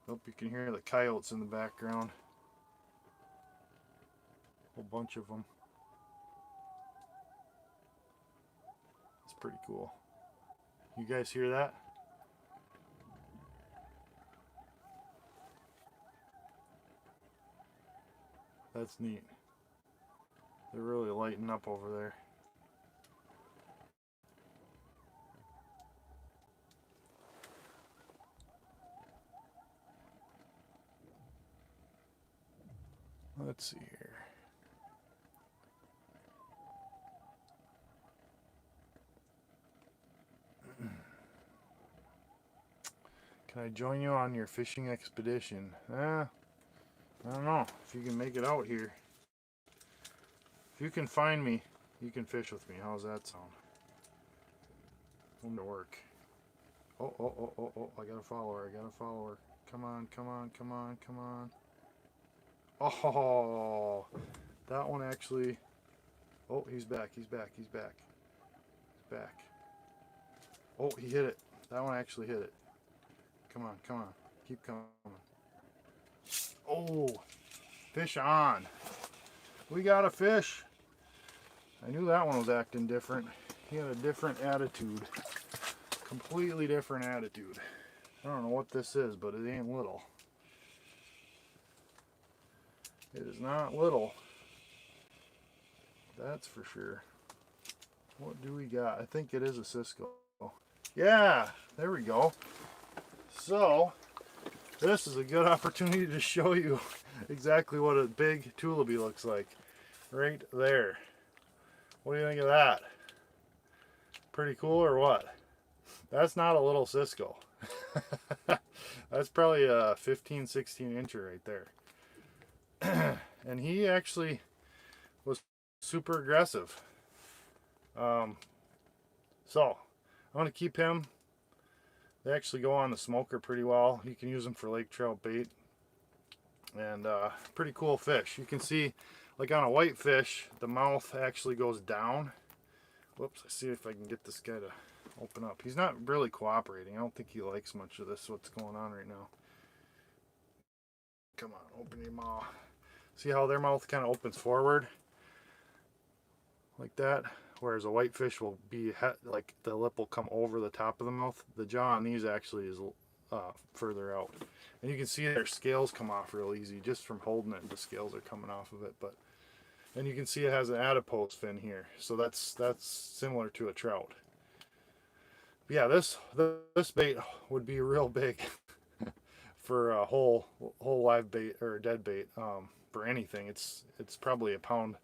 hope you can hear the coyotes in the background. A whole bunch of them. It's pretty cool. You guys hear that? That's neat. They're really lighting up over there. Let's see here. Can I join you on your fishing expedition? I don't know if you can make it out here. If you can find me, you can fish with me. How's that sound? Won't work. Oh, I got a follower. I got a follower. Come on, come on, come on, come on. Oh, that one actually. Oh, he's back, he's back, he's back. He's back. Oh, he hit it. That one actually hit it. Come on, come on. Keep coming. Oh, fish on. We got a fish. I knew that one was acting different. He had a different attitude. Completely different attitude. I don't know what this is, but it ain't little. It is not little. That's for sure. What do we got? I think it is a Cisco. Yeah, there we go. So, this is a good opportunity to show you exactly what a big tullibee looks like. Right there. What do you think of that? Pretty cool or what? That's not a little Cisco. That's probably a 15, 16 incher right there. And he actually was super aggressive. So, I'm going to keep him. They actually go on the smoker pretty well. You can use them for lake trout bait. And pretty cool fish. You can see, like on a whitefish, the mouth actually goes down. Whoops, let's see if I can get this guy to open up. He's not really cooperating. I don't think he likes much of this, what's going on right now. Come on, open your mouth. See how their mouth kind of opens forward? Like that? Whereas a whitefish will be, like the lip will come over the top of the mouth. The jaw on these actually is further out. And you can see their scales come off real easy just from holding it. The scales are coming off of it. But and you can see it has an adipose fin here. So that's similar to a trout. But yeah, this bait would be real big for a whole live bait or dead bait. For anything, it's probably a pound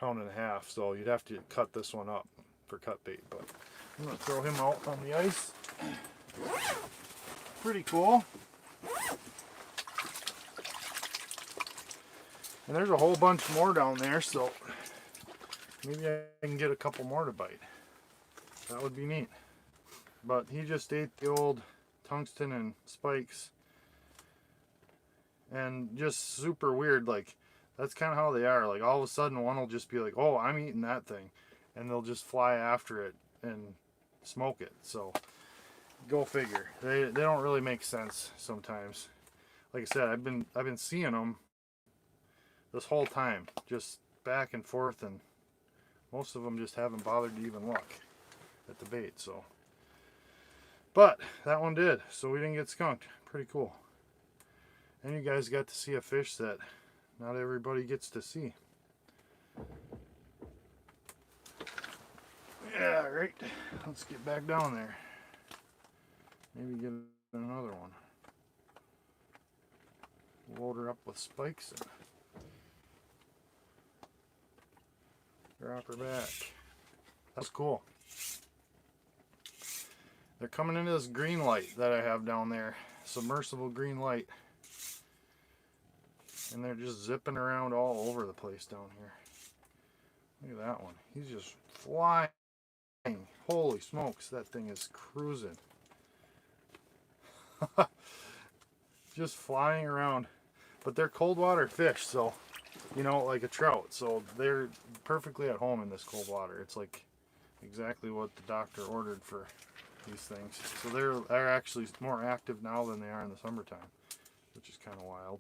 and a half, so you'd have to cut this one up for cut bait. But I'm gonna throw him out on the ice. Pretty cool. And there's a whole bunch more down there, so maybe I can get a couple more to bite. That would be neat. But he just ate the old tungsten and spikes, and just super weird. Like, that's kind of how they are. Like, all of a sudden one will just be like, oh, I'm eating that thing, and they'll just fly after it and smoke it. So go figure. They don't really make sense sometimes. Like I said, I've been seeing them this whole time, just back and forth, and most of them just haven't bothered to even look at the bait. So, but that one did, so we didn't get skunked. Pretty cool. And you guys got to see a fish that not everybody gets to see. Yeah, right. Let's get back down there. Maybe get another one. Load her up with spikes and drop her back. That's cool. They're coming into this green light that I have down there. Submersible green light. And they're just zipping around all over the place down here. Look at that one. He's just flying. Holy smokes, that thing is cruising. Just flying around. But they're cold water fish, so, you know, like a trout. So they're perfectly at home in this cold water. It's like exactly what the doctor ordered for these things. So they're actually more active now than they are in the summertime, which is kind of wild.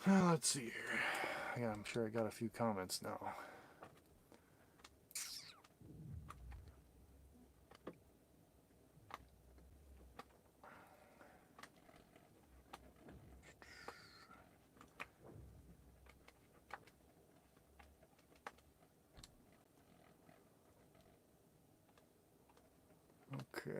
Let's see here. Yeah, I'm sure I got a few comments now. Okay.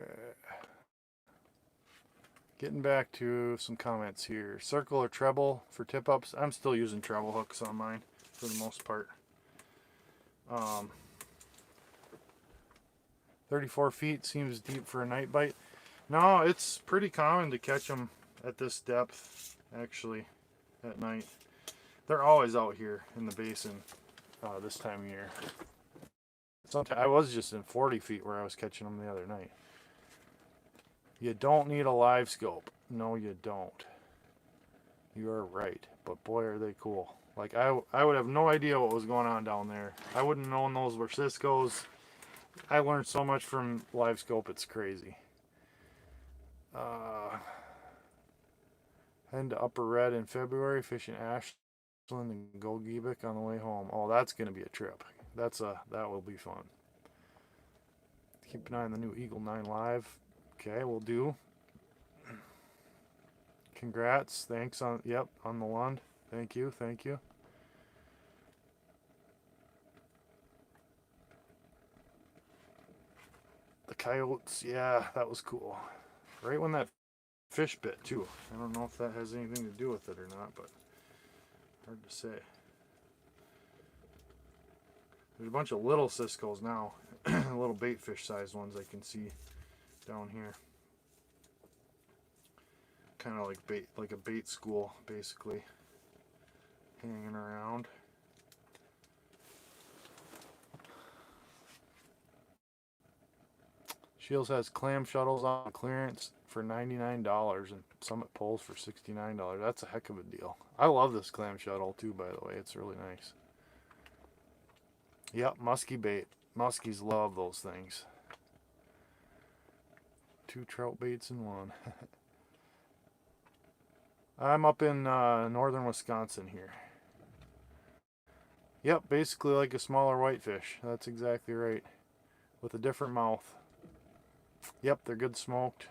Getting back to some comments here. Circle or treble for tip-ups. I'm still using treble hooks on mine for the most part. 34 feet seems deep for a night bite. No, it's pretty common to catch them at this depth, actually, at night. They're always out here in the basin this time of year. Sometimes I was just in 40 feet where I was catching them the other night. You don't need a live scope. No, you don't. You are right. But boy, are they cool. Like, I would have no idea what was going on down there. I wouldn't have known those were Cisco's. I learned so much from live scope, it's crazy. Heading to Upper Red in February, fishing Ashland and Gogebic on the way home. Oh, that's going to be a trip. That will be fun. Keep an eye on the new Eagle 9 Live. Okay, we'll do. Congrats. Thanks on the Lund. Thank you. The coyotes, yeah, that was cool. Right when that fish bit too. I don't know if that has anything to do with it or not, but hard to say. There's a bunch of little Cisco's now. Little bait fish sized ones I can see down here. Kind of like a bait school, basically. Hanging around. Shields has clam shuttles on clearance for $99 and Summit poles for $69. That's a heck of a deal. I love this clam shuttle too, by the way. It's really nice. Yep, muskie bait. Muskies love those things. 2 trout baits in one. I'm up in northern Wisconsin here. Yep, basically like a smaller whitefish. That's exactly right. With a different mouth. Yep, they're good smoked.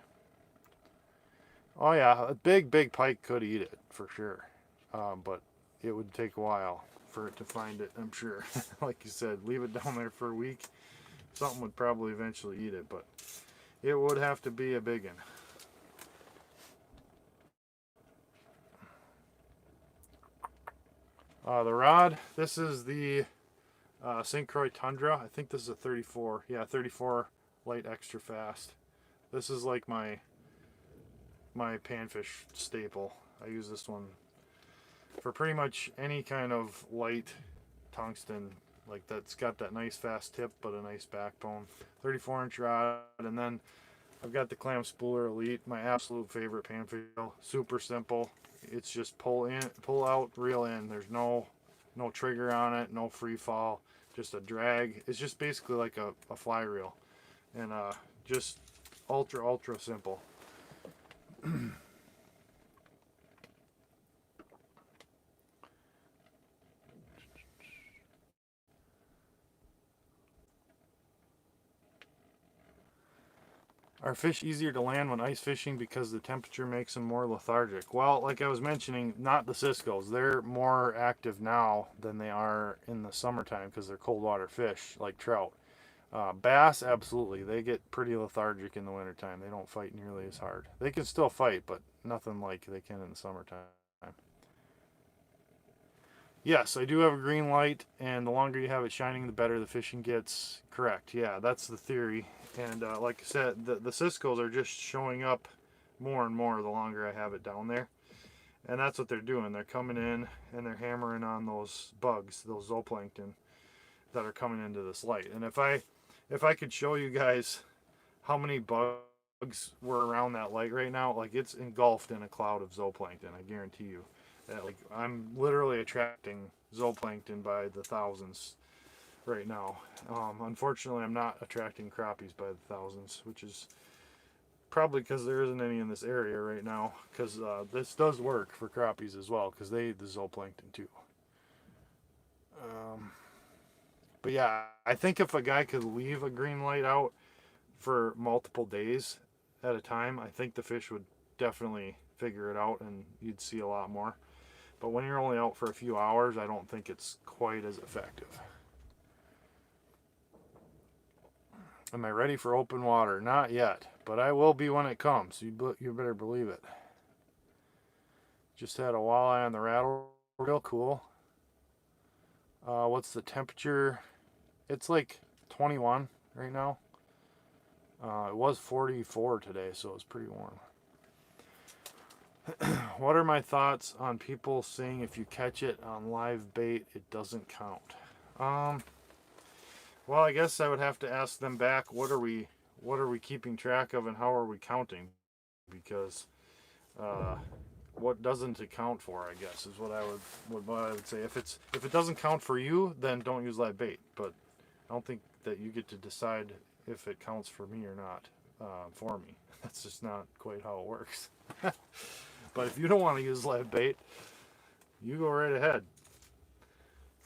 Oh yeah, a big pike could eat it for sure. But it would take a while for it to find it, I'm sure. Like you said, leave it down there for a week. Something would probably eventually eat it, but it would have to be a big one. The rod, this is the St. Croix Tundra. I think this is a 34. Yeah, 34 light extra fast. This is like my panfish staple. I use this one for pretty much any kind of light tungsten, like that's got that nice fast tip but a nice backbone. 34-inch rod, and then I've got the Clam Spooler Elite, my absolute favorite panfish reel. Super simple. It's just pull in, pull out, reel in. There's no trigger on it, no free fall, just a drag. It's just basically like a fly reel, and just ultra simple. Are fish easier to land when ice fishing because the temperature makes them more lethargic? Well, like I was mentioning, not the Ciscos. They're more active now than they are in the summertime because they're cold water fish like trout. Bass, absolutely. They get pretty lethargic in the wintertime. They don't fight nearly as hard. They can still fight, but nothing like they can in the summertime. Yes, I do have a green light, and the longer you have it shining, the better the fishing gets. Correct. Yeah, that's the theory. And like I said, the Ciscos are just showing up more and more the longer I have it down there. And that's what they're doing. They're coming in and they're hammering on those bugs, those zooplankton that are coming into this light. And if I could show you guys how many bugs were around that light right now, like it's engulfed in a cloud of zooplankton, I guarantee you. Like I'm literally attracting zooplankton by the thousands right now. Unfortunately, I'm not attracting crappies by the thousands, which is probably because there isn't any in this area right now, because this does work for crappies as well, because they eat the zooplankton too. But yeah, I think if a guy could leave a green light out for multiple days at a time, I think the fish would definitely figure it out and you'd see a lot more. But when you're only out for a few hours, I don't think it's quite as effective. Am I ready for open water? Not yet, but I will be when it comes. You better believe it. Just had a walleye on the rattle. Real cool. What's the temperature? It's like 21 right now. It was 44 today, so it's pretty warm. What are my thoughts on people saying if you catch it on live bait, it doesn't count? Well, I guess I would have to ask them back. What are we keeping track of, and how are we counting? Because what doesn't it count for, I guess, is what I would say. If it doesn't count for you, then don't use live bait. But I don't think that you get to decide if it counts for me or not for me. That's just not quite how it works. But if you don't want to use live bait, you go right ahead.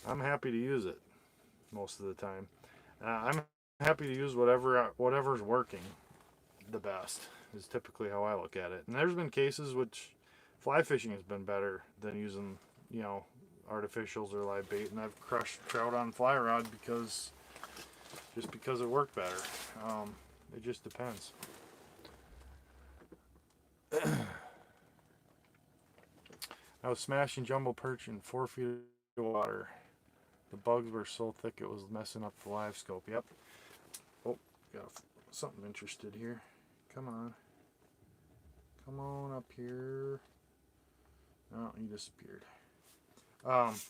I'm happy to use it most of the time. I'm happy to use whatever's working the best is typically how I look at it. And there's been cases which fly fishing has been better than using, artificials or live bait, and I've crushed trout on fly rod because it worked better. It just depends. I was smashing jumbo perch in 4 feet of water. The bugs were so thick it was messing up the live scope. Yep. Oh, got something interested here. Come on. Come on up here. Oh, he disappeared. And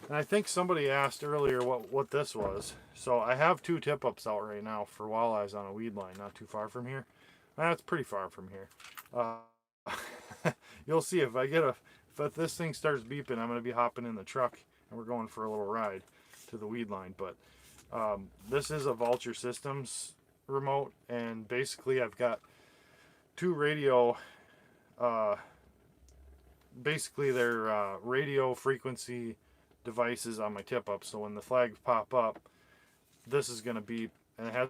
I think somebody asked earlier what this was. So I have 2 tip-ups out right now for walleyes on a weed line, not too far from here. That's pretty far from here. You'll see if this thing starts beeping, I'm going to be hopping in the truck and we're going for a little ride to the weed line. But this is a Vulture Systems remote, and basically I've got 2 radio, basically they're radio frequency devices on my tip-up. So when the flags pop up, this is going to beep, and it has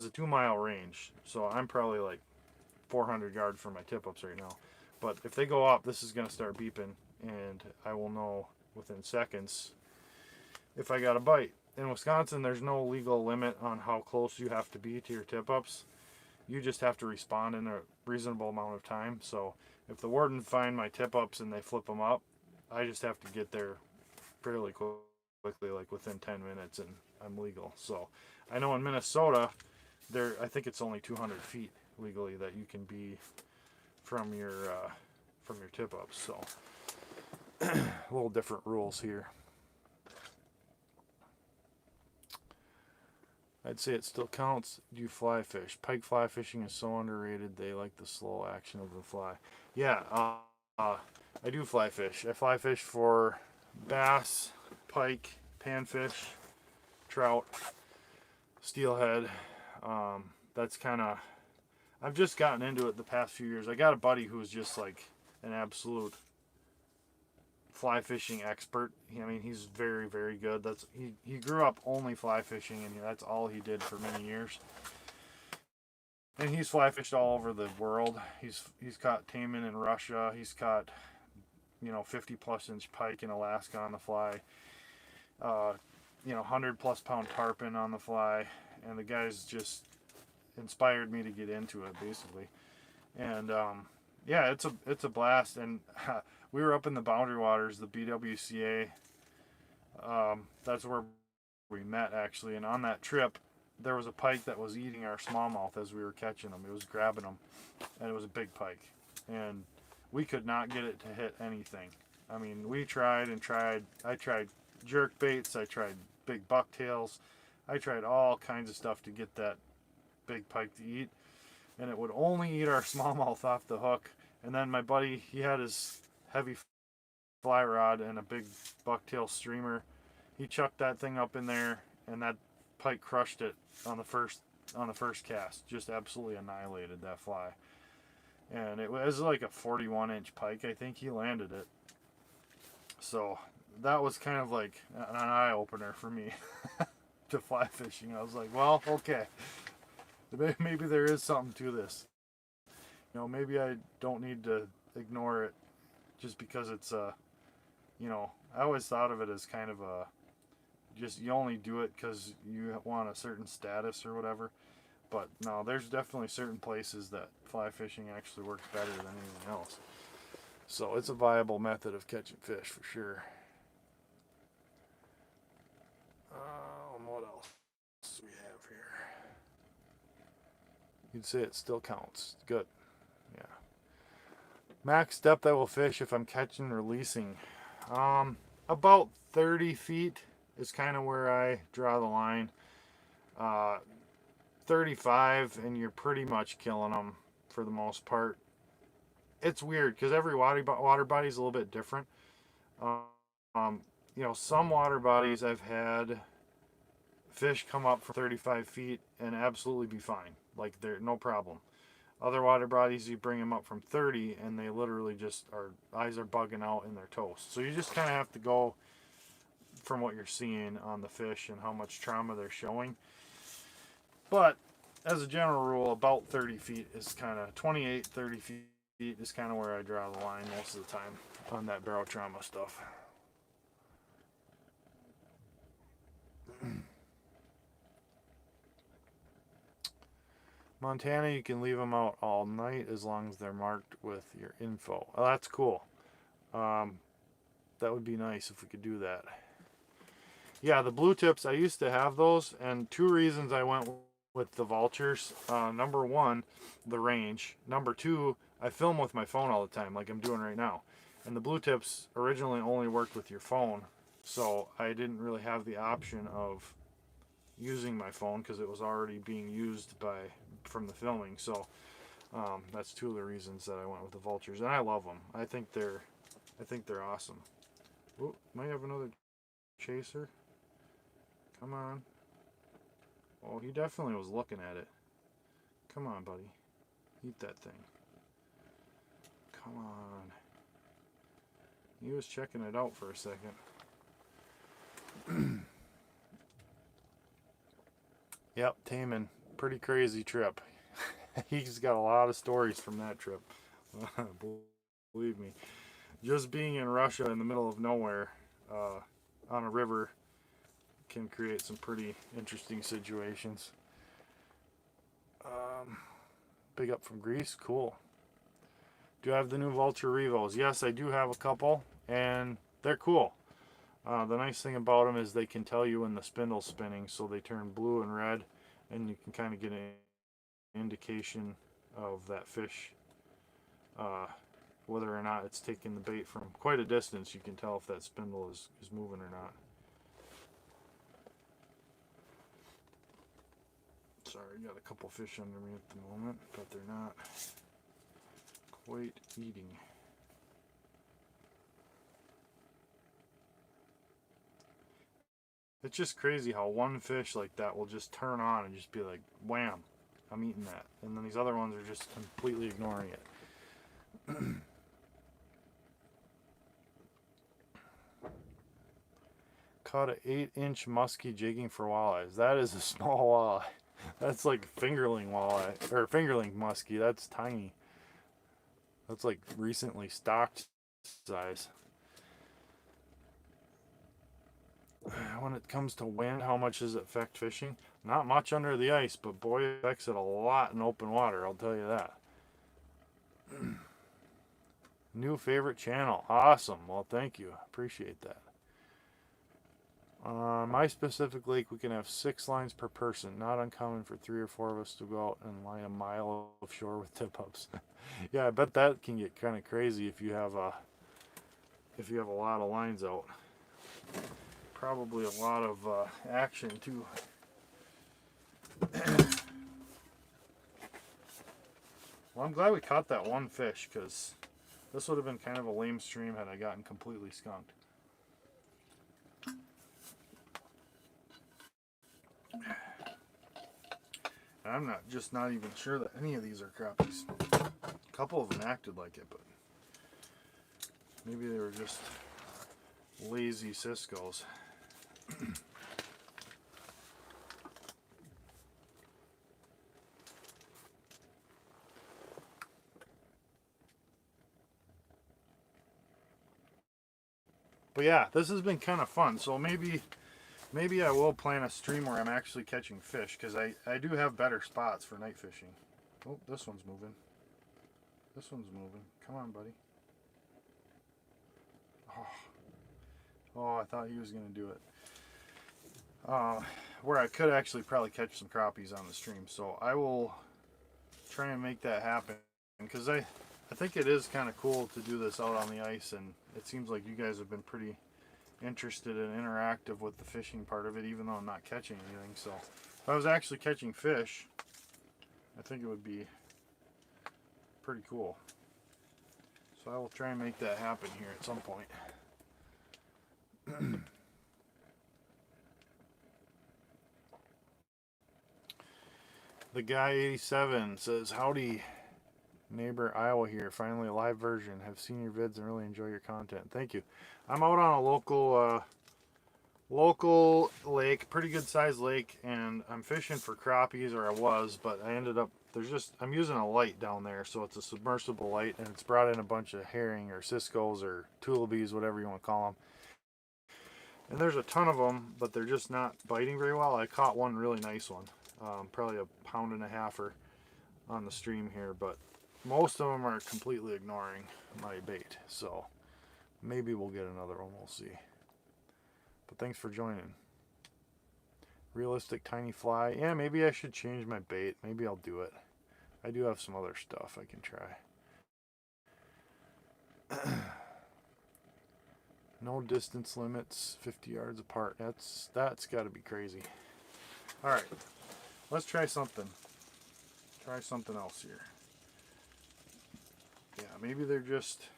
a 2-mile range. So I'm probably like 400 yards from my tip-ups right now. But if they go up, this is going to start beeping, and I will know within seconds if I got a bite. In Wisconsin, there's no legal limit on how close you have to be to your tip-ups. You just have to respond in a reasonable amount of time. So if the warden find my tip-ups and they flip them up, I just have to get there fairly quickly, like within 10 minutes, and I'm legal. So I know in Minnesota, I think it's only 200 feet legally that you can be from your tip-ups. So a little different rules here. I'd say it still counts. Do you fly fish? Pike fly fishing is so underrated. They like the slow action of the fly. Yeah, I do fly fish. I fly fish for bass, pike, panfish, trout, steelhead. That's kind of, I've just gotten into it the past few years. I got a buddy who's just like an absolute fly fishing expert. I mean, he's very, very good. He grew up only fly fishing, and that's all he did for many years. And he's fly fished all over the world. He's caught taimen in Russia. He's caught 50-plus-inch pike in Alaska on the fly. 100-plus pound tarpon on the fly. And the guy's just inspired me to get into it, basically. And yeah, it's a blast. And we were up in the Boundary Waters, the BWCA. That's where we met, actually. And on that trip, there was a pike that was eating our smallmouth as we were catching them. It was grabbing them, and it was a big pike. And we could not get it to hit anything. I mean, we tried and tried. I tried jerk baits. I tried big bucktails. I tried all kinds of stuff to get that big pike to eat. And it would only eat our smallmouth off the hook. And then my buddy, he had his heavy fly rod and a big bucktail streamer. He chucked that thing up in there, and that pike crushed it on the first cast. Just absolutely annihilated that fly. And it was like a 41-inch pike. I think he landed it. So that was kind of like an eye-opener for me to fly fishing. I was like, well, okay. Maybe there is something to this. Maybe I don't need to ignore it just because it's I always thought of it as kind of just you only do it because you want a certain status or whatever. But no, there's definitely certain places that fly fishing actually works better than anything else. So it's a viable method of catching fish for sure. What else do we have here? You'd say it still counts. Good. Yeah. Max depth I will fish if I'm catching and releasing. About 30 feet is kind of where I draw the line. 35 and you're pretty much killing them for the most part. It's weird because every water body is a little bit different. Some water bodies I've had fish come up from 35 feet and absolutely be fine. Like, they're no problem. Other water bodies, you bring them up from 30 and they literally just eyes are bugging out in their toast. So you just kind of have to go from what you're seeing on the fish and how much trauma they're showing. But as a general rule, about 30 feet is kind of 28, 30 feet is kind of where I draw the line most of the time on that barrel trauma stuff. Montana, you can leave them out all night as long as they're marked with your info. Oh, that's cool. That would be nice if we could do that. Yeah, the blue tips, I used to have those, and two reasons I went with the vultures. Number one, the range. Number two, I film with my phone all the time, like I'm doing right now. And the blue tips originally only worked with your phone, so I didn't really have the option of using my phone because it was already being used from the filming. So that's two of the reasons that I went with the vultures, and I love them. I think they're awesome. Oh, might have another chaser. Come on. Oh, he definitely was looking at it. Come on, buddy. Eat that thing. Come on. He was checking it out for a second. Yep, taimen. Pretty crazy trip. He's got a lot of stories from that trip. Believe me. Just being in Russia in the middle of nowhere on a river can create some pretty interesting situations. Big up from Greece. Cool. Do you have the new Vulture Revos? Yes, I do have a couple, and they're cool. The nice thing about them is they can tell you when the spindle's spinning, so they turn blue and red, and you can kind of get an indication of that fish, whether or not it's taking the bait from quite a distance. You can tell if that spindle is moving or not. Sorry, got a couple fish under me at the moment, but they're not quite eating. It's just crazy how one fish like that will just turn on and just be like, wham, I'm eating that. And then these other ones are just completely ignoring it. Caught an 8-inch muskie jigging for walleyes. That is a small walleye. That's like fingerling walleye, or fingerling muskie. That's tiny. That's like recently stocked size. When it comes to wind, how much does it affect fishing? Not much under the ice, but boy, it affects it a lot in open water, I'll tell you that. New favorite channel. Awesome. Well, thank you. Appreciate that. On my specific lake, we can have 6 lines per person. Not uncommon for 3 or 4 of us to go out and line a mile of shore with tip-ups. Yeah, I bet that can get kind of crazy if you have a lot of lines out. Probably a lot of action too. Well, I'm glad we caught that one fish, because this would have been kind of a lame stream had I gotten completely skunked. And I'm not even sure that any of these are crappies. A couple of them acted like it, but maybe they were just lazy Ciscos. But yeah, this has been kind of fun. So maybe I will plan a stream where I'm actually catching fish, because I do have better spots for night fishing. Oh, this one's moving. This one's moving. Come on, buddy. Oh, I thought he was going to do it. Where I could actually probably catch some crappies on the stream. So I will try and make that happen, because I think it is kind of cool to do this out on the ice, and it seems like you guys have been pretty interested and interactive with the fishing part of it, even though I'm not catching anything. So if I was actually catching fish, I think it would be pretty cool. So I will try and make that happen here at some point. The guy 87 says, howdy neighbor, Iowa here, finally a live version. Have seen your vids and really enjoy your content. Thank you. I'm out on a local lake, pretty good sized lake, and I'm fishing for crappies, or I was, but I ended up, I'm using a light down there, so it's a submersible light, and it's brought in a bunch of herring or Ciscos or tullibees, whatever you want to call them. And there's a ton of them, but they're just not biting very well. I caught one really nice one, probably a 1.5-pounder on the stream here, but most of them are completely ignoring my bait, so maybe we'll get another one, we'll see. But thanks for joining. Realistic tiny fly. Yeah, maybe I should change my bait. Maybe I'll do it. I do have some other stuff I can try. No distance limits, 50 yards apart. That's got to be crazy. All right, let's try something. Try something else here. Yeah, maybe they're just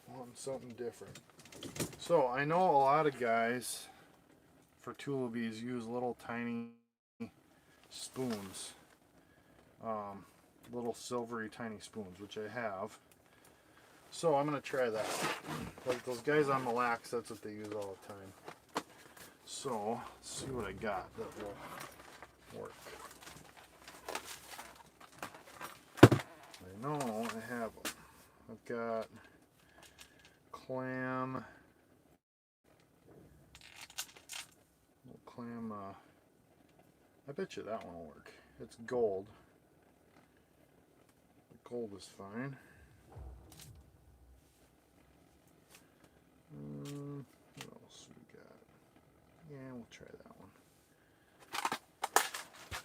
wanting something different. So I know a lot of guys for tullibees use little tiny spoons, little silvery tiny spoons, which I have. So I'm gonna try that. Like those guys on Mille Lacs, that's what they use all the time. So let's see what I got that will work. I know I have them. I've got clam. I bet you that one will work. It's gold. The gold is fine. What else we got? Yeah, we'll try that one.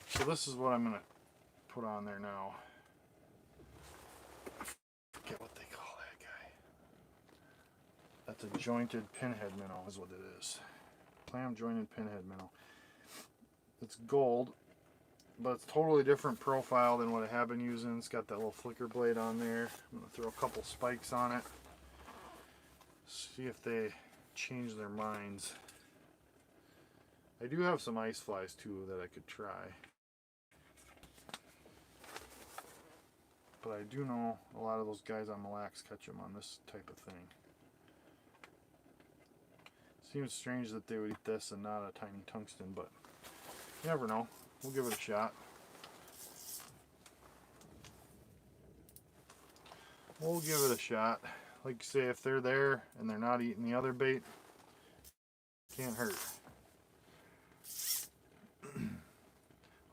So this is what I'm gonna put on there now. I forget what they call that guy. That's a jointed pinhead minnow is what it is. Clam jointed pinhead minnow. It's gold, but it's totally different profile than what I have been using. It's got that little flicker blade on there. I'm going to throw a couple spikes on it. See if they change their minds. I do have some ice flies too that I could try. But I do know a lot of those guys on Mille Lacs catch them on this type of thing. Seems strange that they would eat this and not a tiny tungsten, but you never know. We'll give it a shot. We'll give it a shot. Like you say, if they're there and they're not eating the other bait, can't hurt.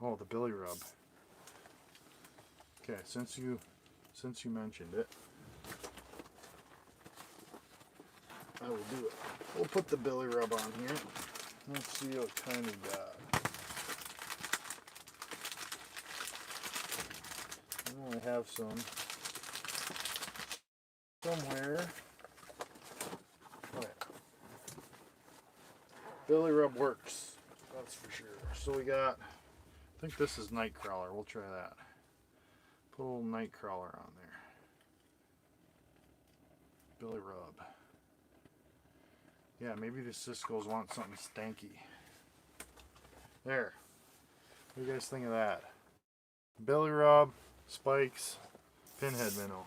Oh, the billy rub. Okay, since you mentioned it, I will do it. We'll put the billy rub on here. Let's see what kind we got. I know I have some somewhere. Right. Billy rub works, that's for sure. So we got, I think this is night crawler. We'll try that. Put a little night crawler on there. Billy rub. Yeah, maybe the Cisco's want something stanky. There. What do you guys think of that? Billy rub, spikes, pinhead minnow.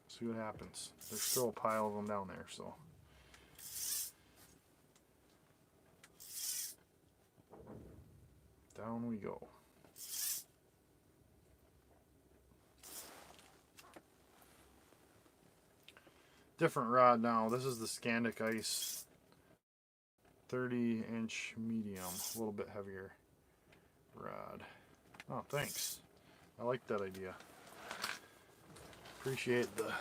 See what happens. There's still a pile of them down there, so. Down we go. Different rod now. This is the Scandic Ice 30-inch medium, a little bit heavier rod. Oh, thanks. I like that idea. Appreciate the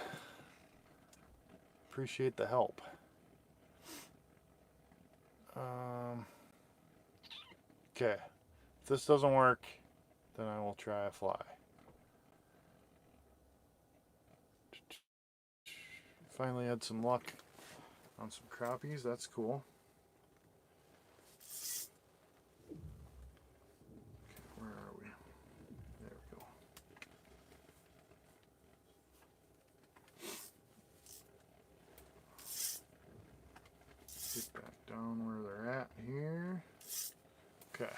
help. Okay. If this doesn't work, then I will try a fly. Finally had some luck on some crappies. That's cool. Okay, where are we? There we go. Get back down where they're at here. Okay.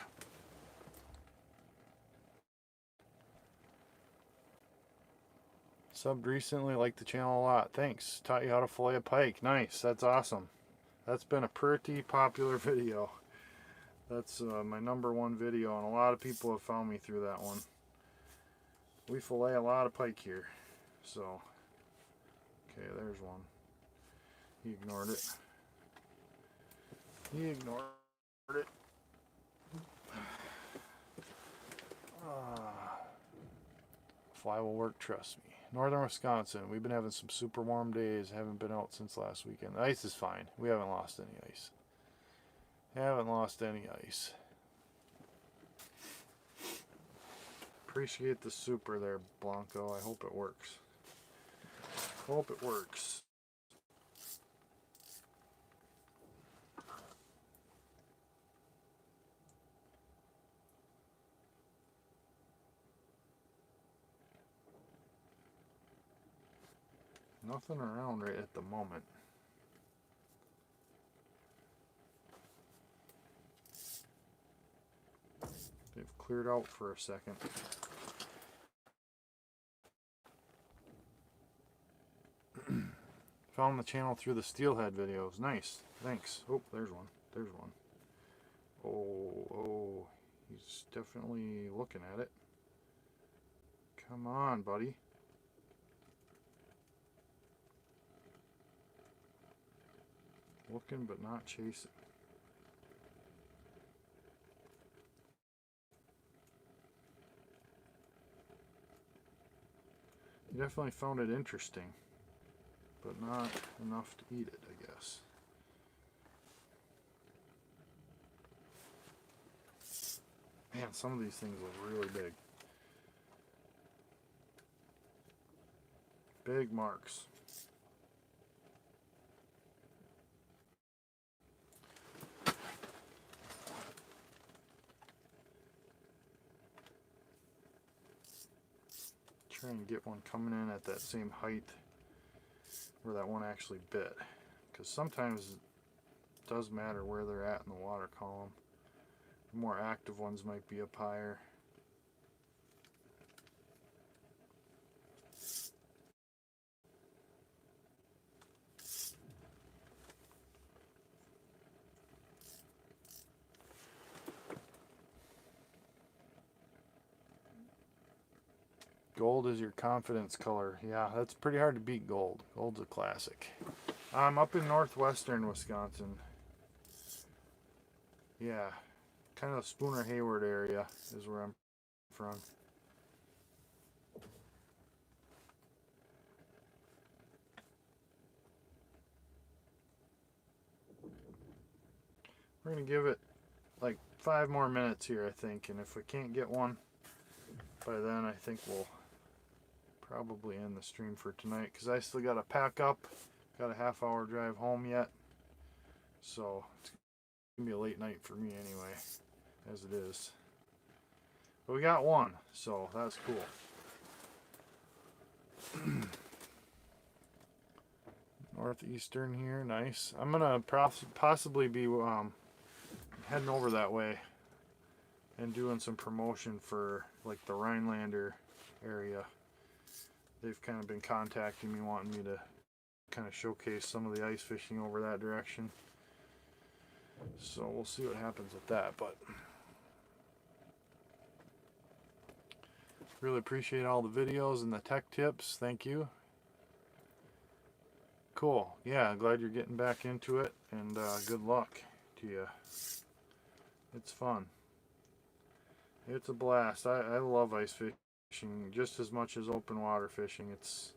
Subbed recently, liked the channel a lot. Thanks. Taught you how to fillet a pike. Nice. That's awesome. That's been a pretty popular video. That's my #1 video, and a lot of people have found me through that one. We fillet a lot of pike here. So, okay, there's one. He ignored it. He ignored it. Fly will work, trust me. Northern Wisconsin, we've been having some super warm days. Haven't been out since last weekend. The ice is fine. We haven't lost any ice. Haven't lost any ice. Appreciate the super there, Blanco. I hope it works. Hope it works. Nothing around right at the moment. They've cleared out for a second. Found the channel through the steelhead videos. Nice. Thanks. Oh, there's one. There's one. Oh, he's definitely looking at it. Come on, buddy. Looking but not chasing. He definitely found it interesting, but not enough to eat it, I guess. Man, some of these things look really big. Big marks. Try and get one coming in at that same height where that one actually bit, because sometimes it does matter where they're at in the water column. The more active ones might be up higher. Gold is your confidence color. Yeah, that's pretty hard to beat gold. Gold's a classic. I'm up in northwestern Wisconsin. Yeah, kind of the Spooner Hayward area is where I'm from. We're going to give it like 5 more minutes here, I think. And if we can't get one by then, I think we'll probably end the stream for tonight, because I still got to pack up. Got a half-hour drive home yet, so it's gonna be a late night for me anyway, as it is. But we got one, so that's cool. Northeastern here, nice. I'm gonna possibly be heading over that way and doing some promotion for like the Rhinelander area. They've kind of been contacting me, wanting me to kind of showcase some of the ice fishing over that direction. So we'll see what happens with that, but really appreciate all the videos and the tech tips. Thank you. Cool. Yeah, glad you're getting back into it, and good luck to you. It's fun. It's a blast. I love ice fishing just as much as open water fishing. It's,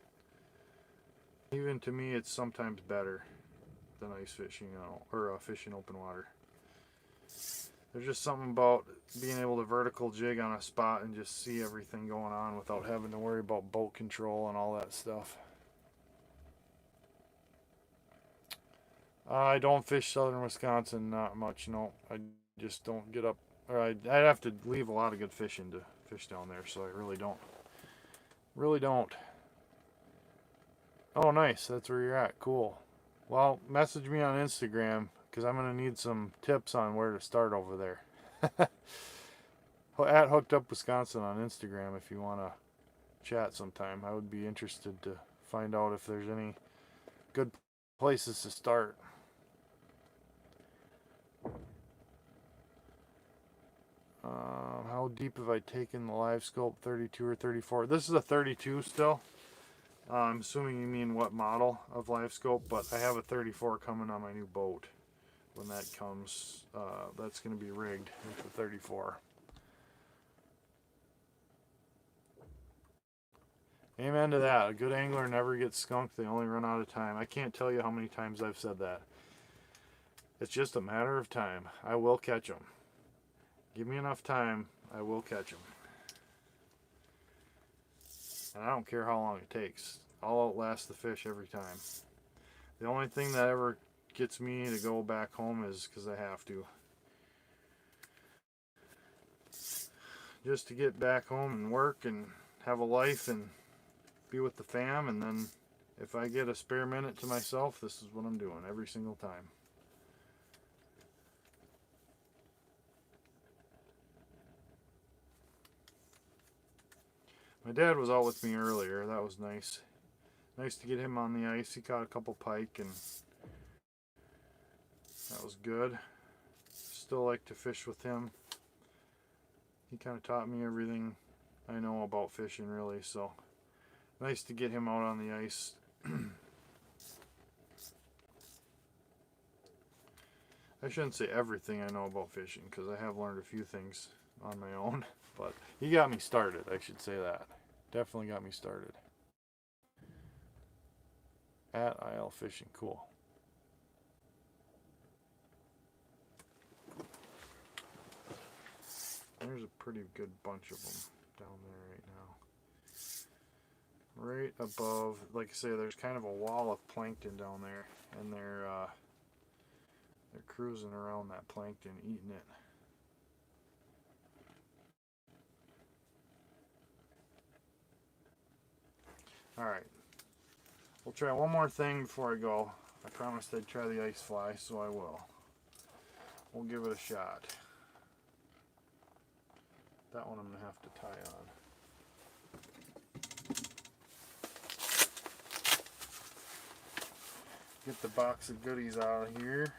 even to me, it's sometimes better than ice fishing, you know, or fishing open water. There's just something about being able to vertical jig on a spot and just see everything going on without having to worry about boat control and all that stuff. I don't fish southern Wisconsin, not much, no. I just don't get up, or I'd have to leave a lot of good fishing to fish down there, so I really don't. Really don't. Oh, nice. That's where you're at. Cool. Well, message me on Instagram, because I'm going to need some tips on where to start over there. At Hooked Up Wisconsin on Instagram if you want to chat sometime. I would be interested to find out if there's any good places to start. How deep have I taken the live scope? 32 or 34? This is a 32 still. I'm assuming you mean what model of live scope, but I have a 34 coming on my new boat. When that comes, that's going to be rigged with the 34. Amen to that. A good angler never gets skunked. They only run out of time. I can't tell you how many times I've said that. It's just a matter of time. I will catch them. Give me enough time, I will catch them. And I don't care how long it takes. I'll outlast the fish every time. The only thing that ever gets me to go back home is because I have to. Just to get back home and work and have a life and be with the fam, and then if I get a spare minute to myself, this is what I'm doing every single time. My dad was out with me earlier. That was nice. Nice to get him on the ice. He caught a couple pike, and that was good. Still like to fish with him. He kind of taught me everything I know about fishing, really, so nice to get him out on the ice. I shouldn't say everything I know about fishing, because I have learned a few things on my own, but he got me started, I should say that. Definitely got me started. At IL Fishing, cool. There's a pretty good bunch of them down there right now. Right above, like I say, there's kind of a wall of plankton down there, and they're cruising around that plankton, eating it. Alright, we'll try one more thing before I go. I promised I'd try the ice fly, so I will. We'll give it a shot. That one I'm going to have to tie on. Get the box of goodies out of here.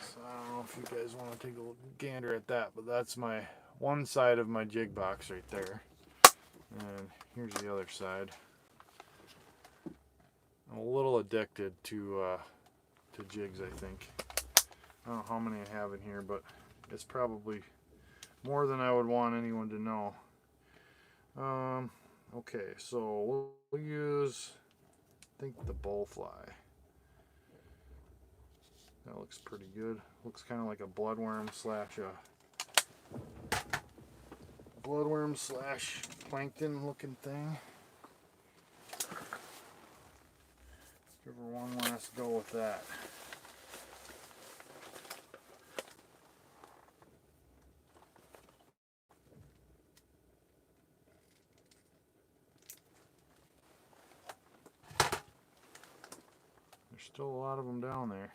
So I don't know if you guys want to take a gander at that, but that's my one side of my jig box right there. And here's the other side. I'm a little addicted to jigs, I think. I don't know how many I have in here, but it's probably more than I would want anyone to know. Okay, so we'll use, I think, the bull fly. That looks pretty good. Looks kind of like a bloodworm slash plankton looking thing. Give her one last go with that. There's still a lot of them down there.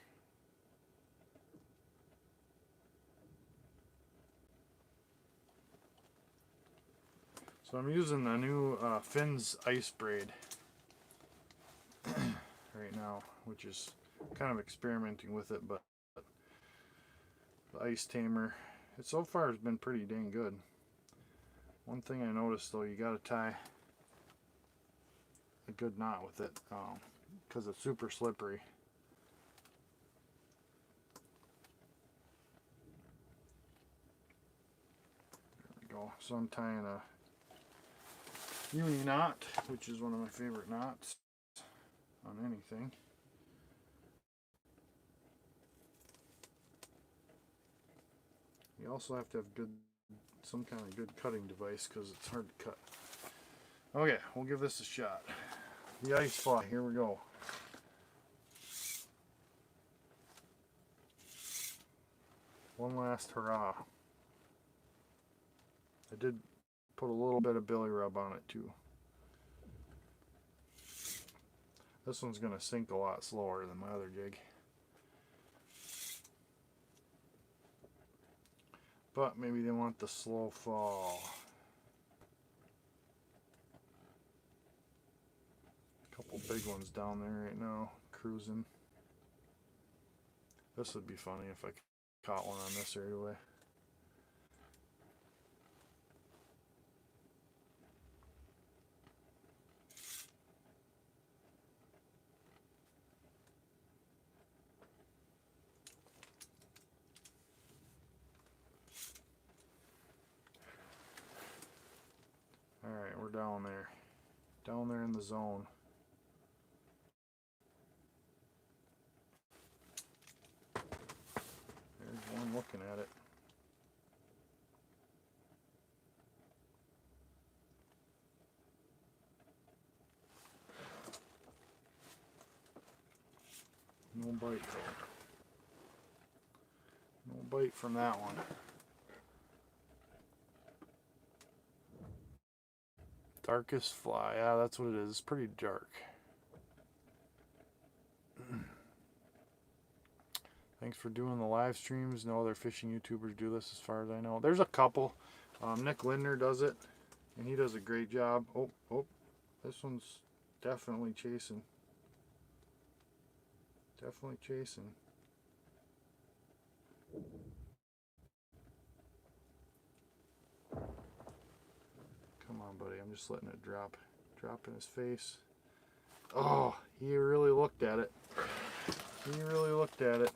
So I'm using the new Finn's ice braid right now, which is kind of experimenting with it, but the ice tamer, it so far has been pretty dang good. One thing I noticed though, you got to tie a good knot with it because it's super slippery. There we go. So I'm tying a uni knot, which is one of my favorite knots on anything. You also have to have some kind of good cutting device because it's hard to cut. Okay, we'll give this a shot. The ice fly, here we go. One last hurrah. I did put a little bit of billy rub on it too. This one's going to sink a lot slower than my other jig. But maybe they want the slow fall. A couple big ones down there right now, cruising. This would be funny if I caught one on this right away. Alright, we're down there. Down there in the zone. There's one looking at it. No bite though. No bite from that one. Darkest fly. Yeah, that's what it is. It's pretty dark. Thanks for doing the live streams. No other fishing YouTubers do this as far as I know. There's a couple. Nick Lindner does it, and he does a great job. Oh, this one's definitely chasing. Definitely chasing. Come on, buddy. I'm just letting it drop. Drop in his face. Oh, he really looked at it. He really looked at it.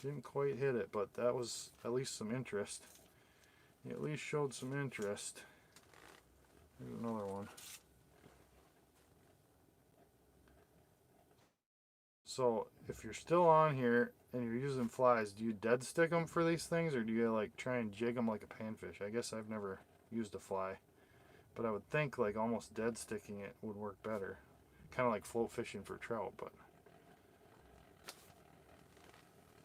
Didn't quite hit it, but that was at least some interest. He at least showed some interest. There's another one. So, if you're still on here and you're using flies, do you dead stick them for these things, or do you like try and jig them like a panfish? I guess I've never used a fly, but I would think like almost dead sticking it would work better. Kind of like float fishing for trout, but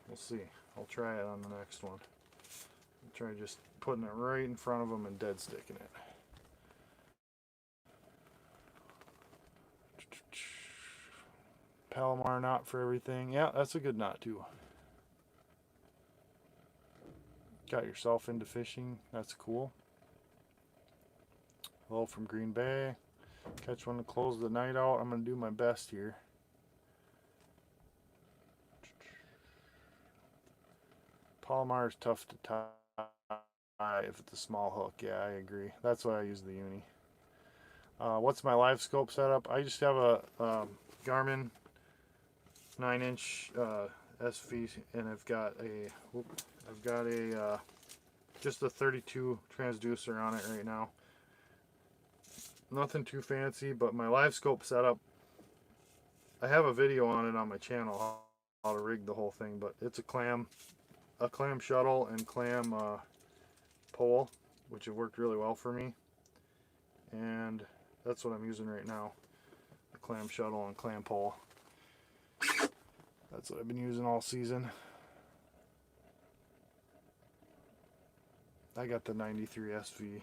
we'll see. I'll try it on the next one. I'll try just putting it right in front of them and dead sticking it. Palomar knot for everything. Yeah, that's a good knot too. Got yourself into fishing. That's cool. Hello from Green Bay. Catch one to close the night out. I'm going to do my best here. Palomar is tough to tie if it's a small hook. Yeah, I agree. That's why I use the uni. What's my live scope setup? I just have a Garmin 9-inch SV, and I've got a just a 32 transducer on it right now. Nothing too fancy, but my live scope setup, I have a video on it on my channel how to rig the whole thing, but it's a clam shuttle and clam pole, which have worked really well for me, and that's what I'm using right now, the clam shuttle and clam pole. That's what I've been using all season. I got the 93 SV.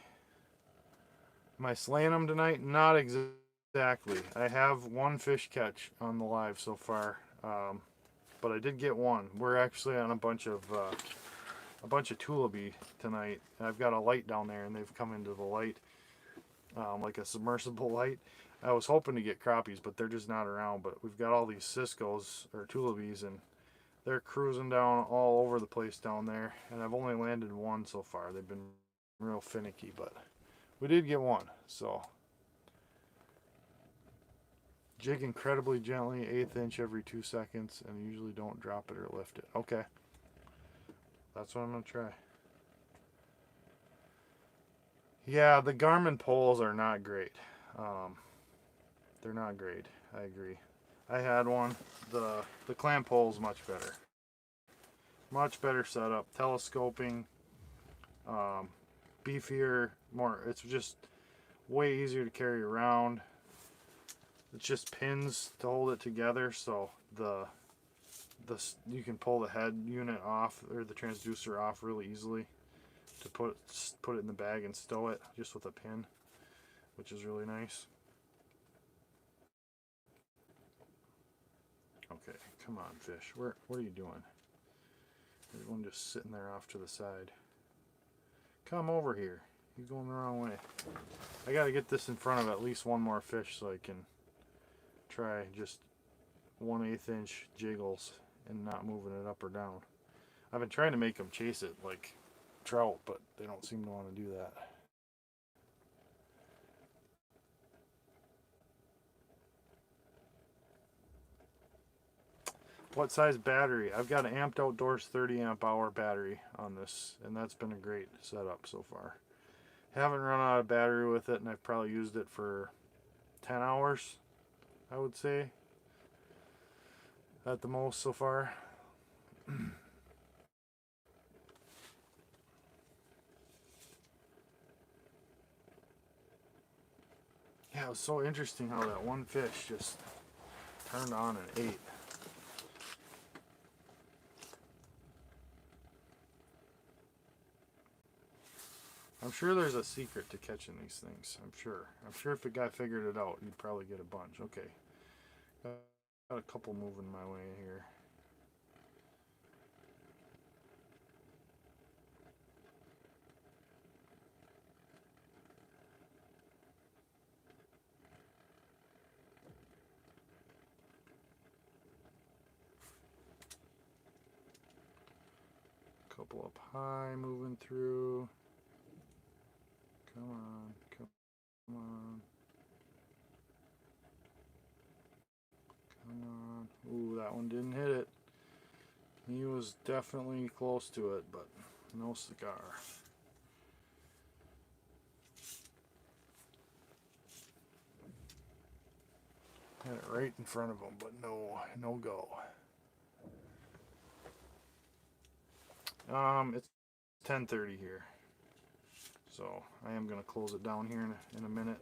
Am I slaying them tonight? Not exactly. I have one fish catch on the live so far, but I did get one. We're actually on a bunch of tullibee tonight. I've got a light down there, and they've come into the light, like a submersible light. I was hoping to get crappies, but they're just not around. But we've got all these Ciscos or tullibees, and they're cruising down all over the place down there. And I've only landed one so far. They've been real finicky, but we did get one. So jig incredibly gently, 1/8 inch every 2 seconds, and usually don't drop it or lift it. Okay, that's what I'm gonna try. Yeah, the Garmin poles are not great. They're not great. I agree. I had one. The clam pole is much better. Much better setup. Telescoping. Beefier. More. It's just way easier to carry around. It's just pins to hold it together, so you can pull the head unit off, or the transducer off, really easily to put it in the bag and stow it just with a pin, which is really nice. Okay, come on, fish. What are you doing? There's one just sitting there off to the side. Come over here. You're going the wrong way. I got to get this in front of at least one more fish so I can try just 1/8 inch jiggles and not moving it up or down. I've been trying to make them chase it like trout, but they don't seem to want to do that. What size battery? I've got an Amped Outdoors 30 amp hour battery on this, and that's been a great setup so far. Haven't run out of battery with it, and I've probably used it for 10 hours, I would say, at the most so far. Yeah, it was so interesting how that one fish just turned on and ate. I'm sure there's a secret to catching these things. I'm sure if a guy figured it out, he'd probably get a bunch. Okay. Got a couple moving my way here. Couple up high moving through. Come on, come on. Come on. Ooh, that one didn't hit it. He was definitely close to it, but no cigar. Had it right in front of him, but no go. It's 10:30 here, so I am gonna close it down here in a minute.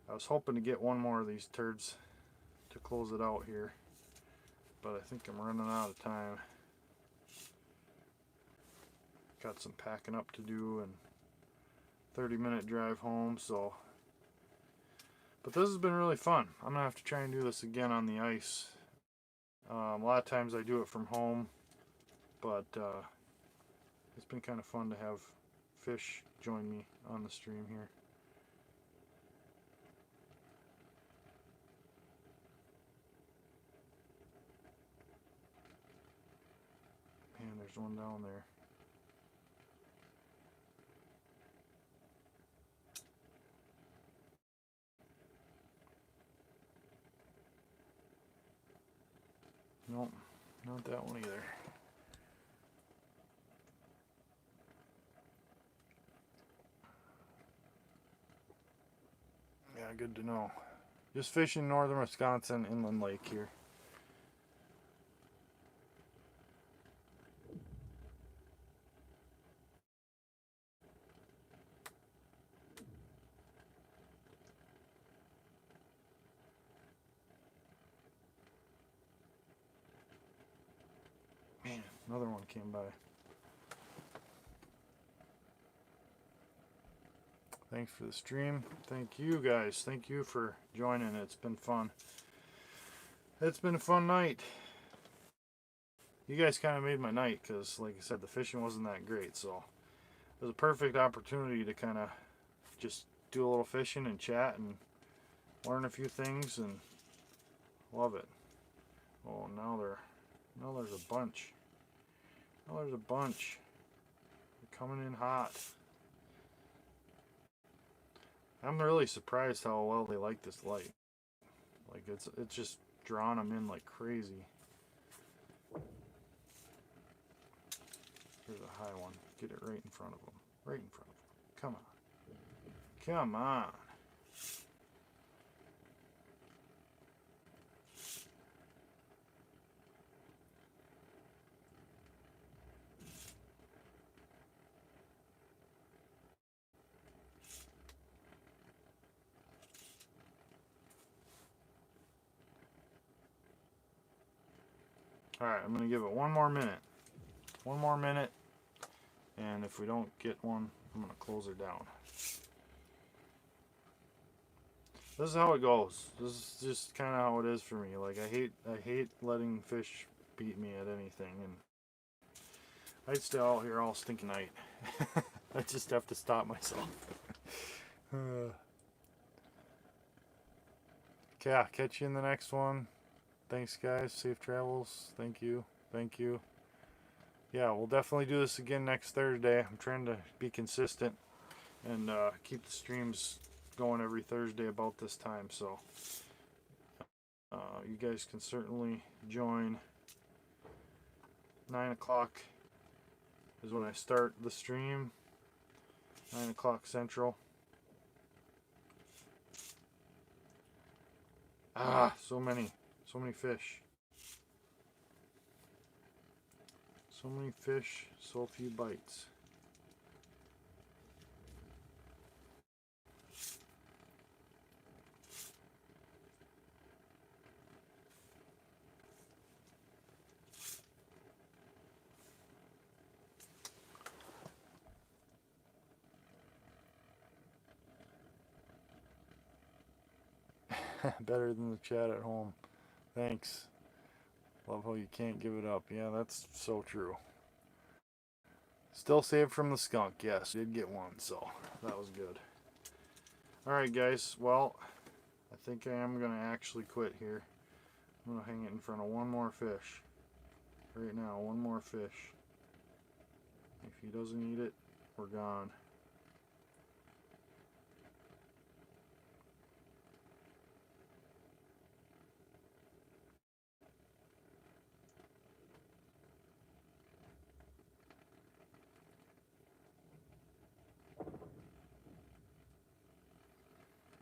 I was hoping to get one more of these turds to close it out here, but I think I'm running out of time. Got some packing up to do and 30-minute drive home, so. But this has been really fun. I'm going to have to try and do this again on the ice. A lot of times I do it from home, but it's been kind of fun to have fish join me on the stream here. Man, there's one down there. Nope, not that one either. Yeah, good to know. Just fishing northern Wisconsin, inland lake here. Man, another one came by. Thanks for the stream. Thank you guys. Thank you for joining. It's been fun. It's been a fun night. You guys kind of made my night because, like I said, the fishing wasn't that great. So it was a perfect opportunity to kind of just do a little fishing and chat and learn a few things and love it. Oh, now there's a bunch. Now there's a bunch. They're coming in hot. I'm really surprised how well they like this light. Like it's just drawing them in like crazy. Here's a high one. Get it right in front of them. Right in front of them. Come on. Come on. Alright, I'm going to give it one more minute. One more minute. And if we don't get one, I'm going to close her down. This is how it goes. This is just kind of how it is for me. Like I hate letting fish beat me at anything, and I'd stay out here all stinking night. I just have to stop myself. Okay, I'll catch you in the next one. Thanks, guys. Safe travels. Thank you. Thank you. Yeah, we'll definitely do this again next Thursday. I'm trying to be consistent and keep the streams going every Thursday about this time. So you guys can certainly join. 9 o'clock is when I start the stream. 9 o'clock Central. Ah, so many fish. So many fish, so few bites. Better than the chat at home. Thanks. Love how you can't give it up. Yeah, that's so true. Still saved from the skunk. Yes, did get one, so that was good. Alright, guys. Well, I think I am going to actually quit here. I'm going to hang it in front of one more fish. Right now, one more fish. If he doesn't eat it, we're gone.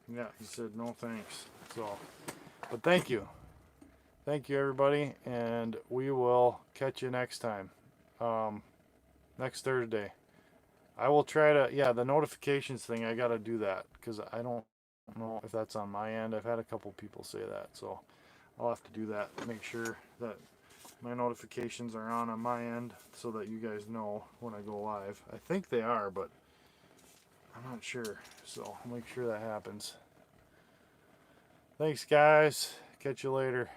Yeah, he said no thanks. So, but thank you. Thank you, everybody, and we will catch you next time. Next Thursday. I will try to, yeah, the notifications thing, I got to do that because I don't know if that's on my end. I've had a couple people say that, so I'll have to do that. Make sure that my notifications are on my end so that you guys know when I go live. I think they are, but I'm not sure, so I'll make sure that happens. Thanks, guys. Catch you later.